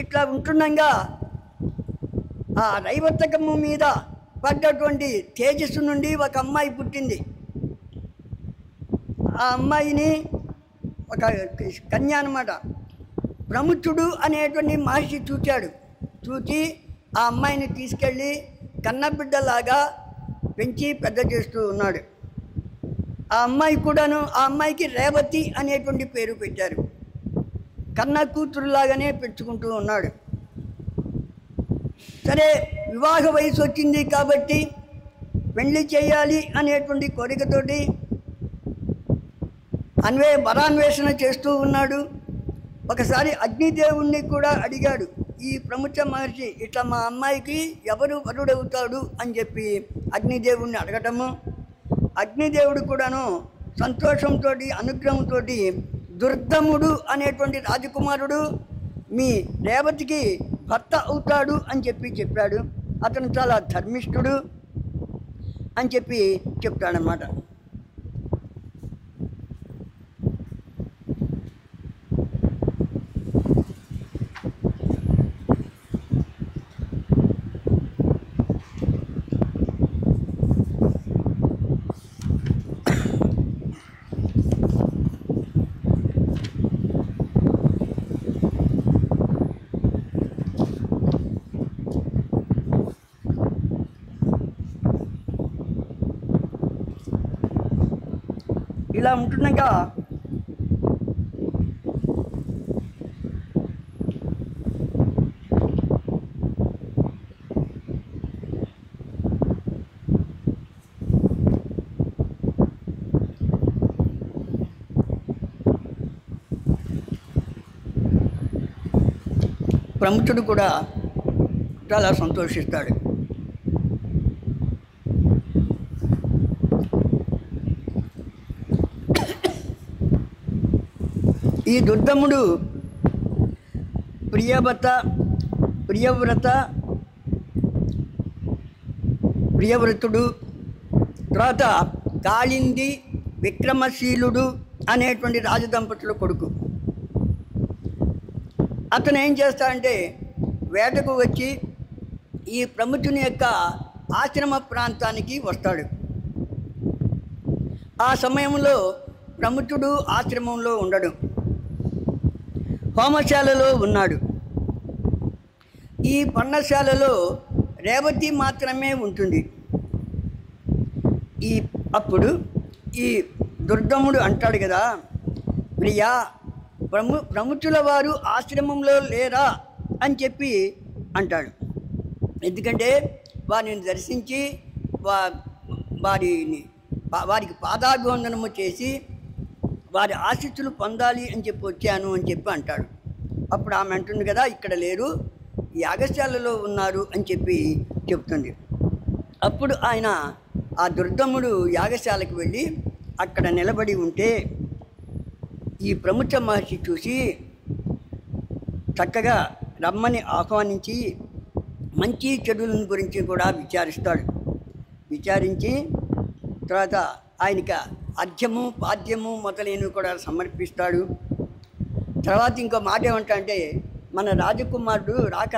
ఇట్లా ఉంటుండగా ఆ రైవతకము మీద పడ్డటువంటి తేజస్సు నుండి ఒక అమ్మాయి పుట్టింది. ఆ అమ్మాయిని ఒక కన్య అన్నమాట. ప్రముఖుడు అనేటువంటి మహర్షి చూచి ఆ అమ్మాయిని తీసుకెళ్ళి కన్నబిడ్డలాగా పెంచి పెద్ద చేస్తూ ఉన్నాడు. ఆ అమ్మాయికి రేవతి అనేటువంటి పేరు పెట్టారు. కన్న కూతురులాగానే పెంచుకుంటూ ఉన్నాడు. సరే, వివాహ వయసు వచ్చింది కాబట్టి పెళ్లి చేయాలి అనేటువంటి కోరికతోటి వరాన్వేషణ చేస్తూ ఉన్నాడు. ఒకసారి అగ్నిదేవుణ్ణి కూడా అడిగాడు ఈ ప్రముఖ మహర్షి, ఇట్లా మా అమ్మాయికి ఎవరు వరుడవుతాడు అని చెప్పి అగ్నిదేవుణ్ణి అడగటము. అగ్నిదేవుడు కూడాను సంతోషంతో, అనుగ్రహంతో దుర్దముడు అనేటువంటి రాజకుమారుడు మీ రేవతికి భర్త అవుతాడు అని చెప్పాడు. అతను చాలా ధర్మిష్ఠుడు అని చెప్పి చెప్తాడనమాట. ఇలా ఉంటుండగా ప్రముఖుడు కూడా చాలా సంతోషిస్తాడు. ఈ దుర్దముడు ప్రియవ్రతుడు, తర్వాత కాళింది విక్రమశీలుడు అనేటువంటి రాజదంపతుల కొడుకు. అతను ఏం చేస్తాడంటే వేటకు వచ్చి ఈ ప్రముఖుని యొక్క ఆశ్రమ ప్రాంతానికి వస్తాడు. ఆ సమయంలో ప్రముఖుడు ఆశ్రమంలో ఉండడు, హోమశాలలో ఉన్నాడు. ఈ పర్ణశాలలో రేవతి మాత్రమే ఉంటుంది. అప్పుడు ఈ దుర్దముడు అంటాడు కదా, ప్రియా, ప్రముఖుల వారు ఆశ్రమంలో లేరా అని చెప్పి అంటాడు. ఎందుకంటే వారిని దర్శించి వారికి పాదాభివందనము చేసి వారి ఆశీస్సులు పొందాలి అని చెప్పి వచ్చాను అని చెప్పి అంటాడు. అప్పుడు ఆమె అంటుంది కదా, ఇక్కడ లేరు, యాగశాలలో ఉన్నారు అని చెప్పి చెప్తుంది. అప్పుడు ఆయన ఆ దుర్గముడు యాగశాలకు వెళ్ళి అక్కడ నిలబడి ఉంటే ఈ ప్రముఖ మహర్షి చూసి చక్కగా రమ్మని ఆహ్వానించి మంచి చెడుల గురించి కూడా విచారిస్తాడు. విచారించి తర్వాత ఆయనకి అర్ఘ్యము పాద్యము మొదలైనవి కూడా సమర్పిస్తాడు. తర్వాత ఇంకో మాట ఏమంటే, మన రాజకుమారుడు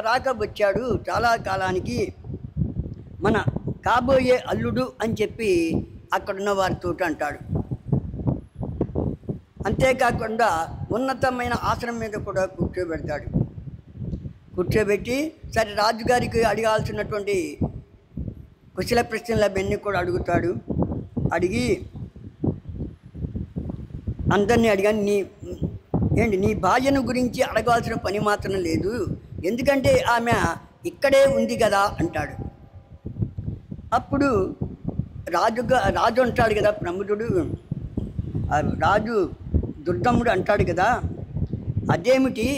రాక వచ్చాడు చాలా కాలానికి, మన కాబోయే అల్లుడు అని చెప్పి అక్కడున్న వారితో అంటాడు. అంతేకాకుండా ఉన్నతమైన ఆసనం మీద కూడా కూర్చోబెడతాడు. కూర్చోబెట్టి సరే రాజుగారికి అడగాల్సినటువంటి కుశల ప్రశ్నలు అవన్నీ కూడా అడుగుతాడు. అడిగి అందరినీ అడిగాను, నీ భార్యను గురించి అడగాల్సిన పని మాత్రం లేదు, ఎందుకంటే ఆమె ఇక్కడే ఉంది కదా అంటాడు. అప్పుడు రాజు అంటాడు కదా, ప్రముఖుడు రాజు దుర్గముడు అంటాడు కదా, అదేమిటి,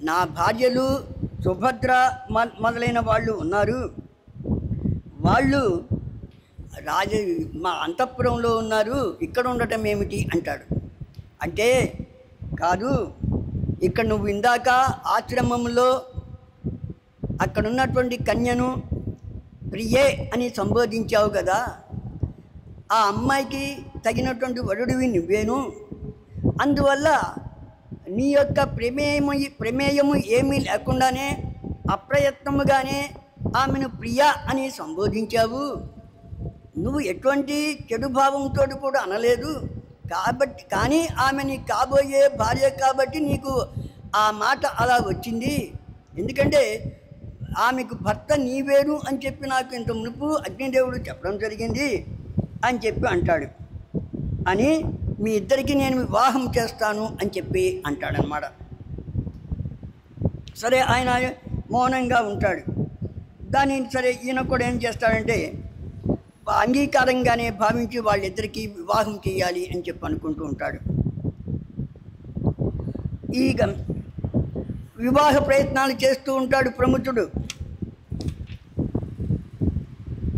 నా భార్యలు సుభద్ర మొదలైన వాళ్ళు ఉన్నారు, వాళ్ళు మా అంతఃపురంలో ఉన్నారు, ఇక్కడ ఉండటం ఏమిటి అంటాడు. అంటే కాదు, ఇక్కడ నువ్వు ఇందాక ఆశ్రమంలో అక్కడ ఉన్నటువంటి కన్యను ప్రియే అని సంబోధించావు కదా, ఆ అమ్మాయికి తగినటువంటి వరుడివి నువ్వేను, అందువల్ల నీ యొక్క ప్రమేయము ఏమీ లేకుండానే అప్రయత్నముగానే ఆమెను ప్రియ అని సంబోధించావు. నువ్వు ఎటువంటి చెడు భావంతో కూడా అనలేదు కాబట్టి, కానీ ఆమె నీ కాబోయే భార్య కాబట్టి నీకు ఆ మాట అలా వచ్చింది. ఎందుకంటే ఆమెకు భర్త నీవేను అని చెప్పి నాకు ఇంత మునుపు అగ్నిదేవుడు చెప్పడం జరిగింది అని చెప్పి అంటాడు. అని మీ ఇద్దరికి నేను వివాహం చేస్తాను అని చెప్పి అంటాడనమాట. సరే ఆయన మౌనంగా ఉంటాడు. దాని సరే ఈయన కూడా ఏం చేస్తాడంటే అంగీకారంగానే భావించి వాళ్ళిద్దరికీ వివాహం చేయాలి అని చెప్పి అనుకుంటూ ఉంటాడు. ఈ వివాహ ప్రయత్నాలు చేస్తూ ఉంటాడు ప్రముఖుడు.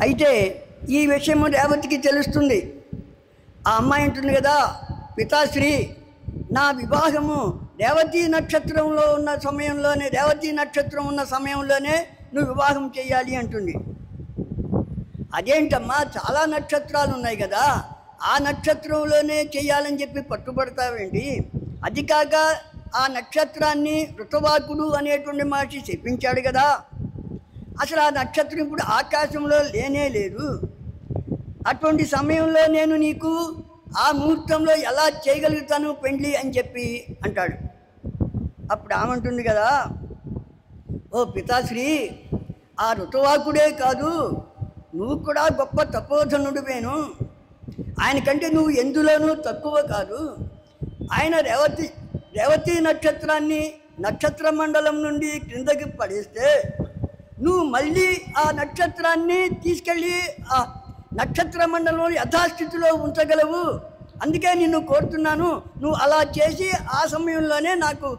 అయితే ఈ విషయము రేవతికి తెలుస్తుంది. ఆ అమ్మాయి అంటుంది కదా, పితాశ్రీ, నా వివాహము రేవతి నక్షత్రంలో ఉన్న సమయంలోనే నువ్వు వివాహం చేయాలి అంటుంది. అదేంటమ్మా, చాలా నక్షత్రాలు ఉన్నాయి కదా, ఆ నక్షత్రంలోనే చేయాలని చెప్పి పట్టుబడతావేంటి? అది కాక ఆ నక్షత్రాన్ని ఋతువాకుడు అనేటువంటి మహర్షి చెప్పించాడు కదా, అసలు ఆ నక్షత్రం ఇప్పుడు ఆకాశంలో లేనే లేదు. అటువంటి సమయంలో నేను నీకు ఆ ముహూర్తంలో ఎలా చేయగలుగుతాను పెండ్లి అని చెప్పి అంటాడు. అప్పుడు ఆమంటుంది కదా, ఓ పితాశ్రీ, ఆ ఋతువాకుడే కాదు, నువ్వు కూడా గొప్ప తపోధనుడివేను, ఆయనకంటే నువ్వు ఎందులోనూ తక్కువ కాదు. ఆయన రేవతి నక్షత్రాన్ని నక్షత్ర మండలం నుండి క్రిందకి పడేస్తే నువ్వు మళ్ళీ ఆ నక్షత్రాన్ని తీసుకెళ్ళి ఆ నక్షత్ర మండలంలో యథాస్థితిలో ఉంచగలవు. అందుకే నిన్ను కోరుతున్నాను, నువ్వు అలా చేసి ఆ సమయంలోనే నాకు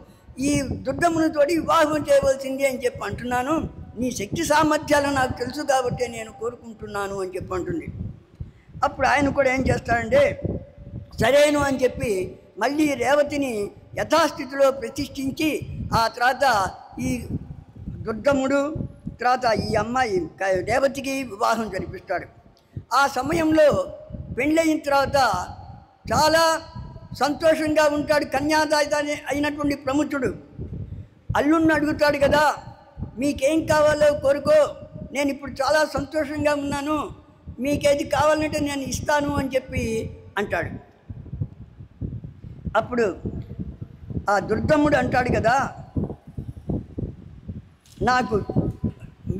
ఈ దుర్గమునితోటి వివాహం చేయవలసింది అని చెప్పి అంటున్నాను. నీ శక్తి సామర్థ్యాలు నాకు తెలుసు కాబట్టి నేను కోరుకుంటున్నాను అని చెప్పి అంటుంది. అప్పుడు ఆయన కూడా ఏం చేస్తాడంటే సరేను అని చెప్పి మళ్ళీ రేవతిని యథాస్థితిలో ప్రతిష్ఠించి ఆ తర్వాత ఈ దుర్గముడు తర్వాత ఈ అమ్మాయి రేవతికి వివాహం జరిపిస్తాడు. ఆ సమయంలో పెళ్ళయిన తర్వాత చాలా సంతోషంగా ఉంటాడు కన్యాదాత అయినటువంటి ప్రముఖుడు. అల్లుడిని అడుగుతాడు కదా, మీకేం కావాలో కోరుకో, నేను ఇప్పుడు చాలా సంతోషంగా ఉన్నాను, మీకేది కావాలంటే నేను ఇస్తాను అని చెప్పి అంటాడు. అప్పుడు ఆ దుర్గముడు అంటాడు కదా, నాకు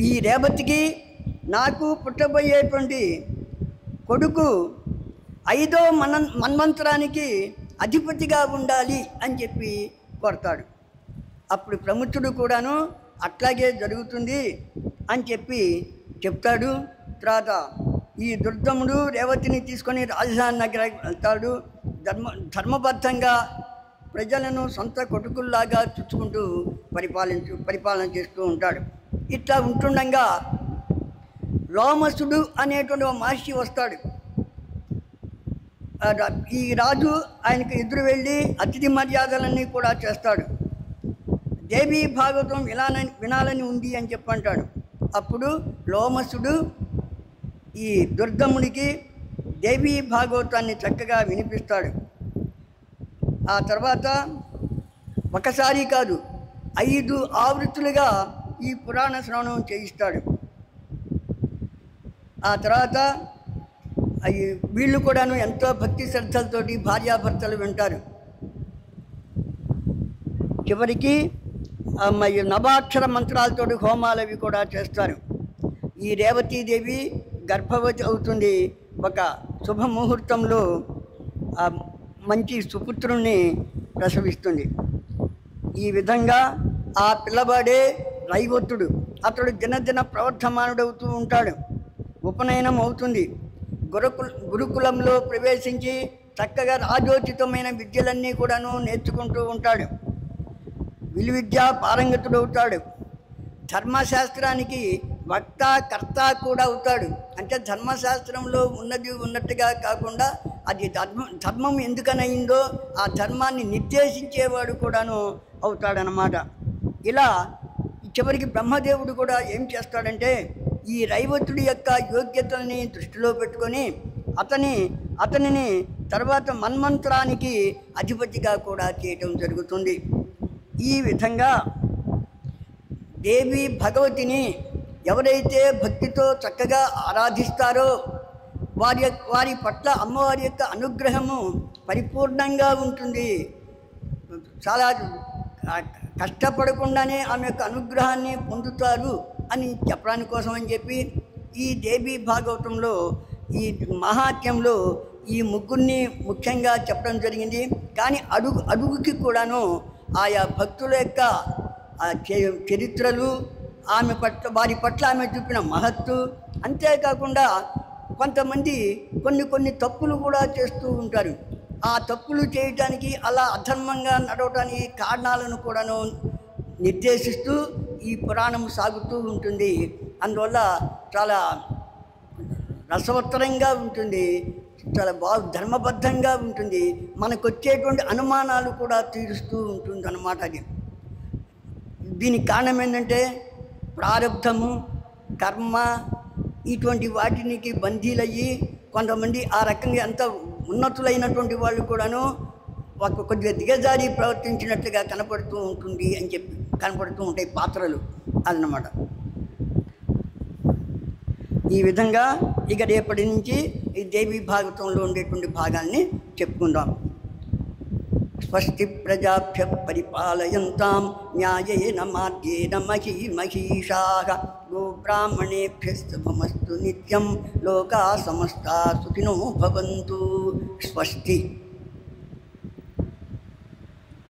ఈ రేవతికి నాకు పుట్టబోయేటువంటి కొడుకు 5వ మన్వంతరానికి అధిపతిగా ఉండాలి అని చెప్పి కోరతాడు. అప్పుడు ప్రముఖుడు కూడాను అట్లాగే జరుగుతుంది అని చెప్పి చెప్తాడు. తర్వాత ఈ దుర్గముడు రేవతిని తీసుకొని రాజధాని నగరానికి వెళ్తాడు. ధర్మబద్ధంగా ప్రజలను సొంత కొడుకుల్లాగా చూసుకుంటూ పరిపాలన చేస్తూ ఉంటాడు. ఇట్లా ఉంటుండగా లోమసుడు అనేటువంటి ఒక మహర్షి వస్తాడు. ఈ రాజు ఆయనకు ఎదురు వెళ్ళి అతిథి మర్యాదలన్నీ కూడా చేస్తాడు. దేవీ భాగవతం వినాలని ఉంది అని చెప్పంటాడు. అప్పుడు లోమసుడు ఈ దుర్గమునికి దేవీ భాగవతాన్ని చక్కగా వినిపిస్తాడు. ఆ తర్వాత ఒకసారి కాదు 5 ఆవృత్తులుగా ఈ పురాణ శ్రవణం చేయిస్తాడు. ఆ తర్వాత వీళ్ళు కూడాను ఎంతో భక్తి శ్రద్ధలతోటి భార్యాభర్తలు వింటారు. చివరికి నవాక్షర మంత్రాలతోటి హోమాలు అవి కూడా చేస్తారు. ఈ రేవతీదేవి గర్భవతి అవుతుంది. ఒక శుభముహూర్తంలో మంచి సుపుత్రుణ్ణి ప్రసవిస్తుంది. ఈ విధంగా ఆ పిల్లవాడే రైవతుడు. అతడు దినదిన ప్రవర్ధమానుడవుతూ ఉంటాడు. ఉపనయనం అవుతుంది. గురుకులంలో ప్రవేశించి చక్కగా రాజోచితమైన విద్యలన్నీ కూడాను నేర్చుకుంటూ ఉంటాడు. విలువిద్యా పారంగతుడవుతాడు. ధర్మశాస్త్రానికి వక్త కర్త కూడా అవుతాడు. అంటే ధర్మశాస్త్రంలో ఉన్నట్టుగా కాకుండా అది ధర్మం ఎందుకనయిందో ఆ ధర్మాన్ని నిర్దేశించేవాడు కూడాను అవుతాడనమాట. ఇలా చివరికి బ్రహ్మదేవుడు కూడా ఏం చేస్తాడంటే ఈ రైవతుడి యొక్క యోగ్యతల్ని దృష్టిలో పెట్టుకొని అతనిని తర్వాత మన్మంత్రానికి అధిపతిగా కూడా చేయటం జరుగుతుంది. ఈ విధంగా దేవి భగవతిని ఎవరైతే భక్తితో చక్కగా ఆరాధిస్తారో వారి పట్ల అమ్మవారి యొక్క అనుగ్రహము పరిపూర్ణంగా ఉంటుంది. చాలా కష్టపడకుండానే ఆమె యొక్క అనుగ్రహాన్ని పొందుతారు అని చెప్పడానికి కోసం అని చెప్పి ఈ దేవీ భాగవతంలో ఈ మహాత్మ్యంలో ఈ ముగ్గురిని ముఖ్యంగా చెప్పడం జరిగింది. కానీ అడుగుకి కూడాను ఆయా భక్తుల యొక్క చరిత్రలు వారి పట్ల ఆమె చూపిన మహత్తు, అంతేకాకుండా కొంతమంది కొన్ని తప్పులు కూడా చేస్తూ ఉంటారు. ఆ తప్పులు చేయటానికి అలా అధర్మంగా నడవటానికి కారణాలను కూడాను నిర్దేశిస్తూ ఈ పురాణం సాగుతూ ఉంటుంది. అందువల్ల చాలా రసవత్తరంగా ఉంటుంది, చాలా ధర్మబద్ధంగా ఉంటుంది. మనకు వచ్చేటువంటి అనుమానాలు కూడా తీరుస్తూ ఉంటుంది అన్నమాట. అది దీనికి కారణం ఏంటంటే ప్రారబ్ధము, కర్మ, ఇటువంటి వాటికి బందీలయ్యి కొంతమంది ఆ రకంగా ఎంత ఉన్నతులైనటువంటి వాళ్ళు కూడాను కొద్దిగా దిగజారి ప్రవర్తించినట్లుగా కనపడుతూ ఉంటుంది అని చెప్పి కనపడుతూ ఉంటాయి పాత్రలు అన్నమాట. ఈ విధంగా ఇక రేపటి నుంచి ఈ దేవీ భాగవతంలో ఉండేటువంటి భాగాల్ని చెప్పుకుందాం. స్వస్తి ప్రజాభ్య పరిపాలయంతాం న్యాయేన మార్గేణ మహీషాః గోబ్రాహ్మణేభ్యः శుభమస్తు నిత్యం లోకా సమస్తా సుఖినో భవంతు. స్వస్తి.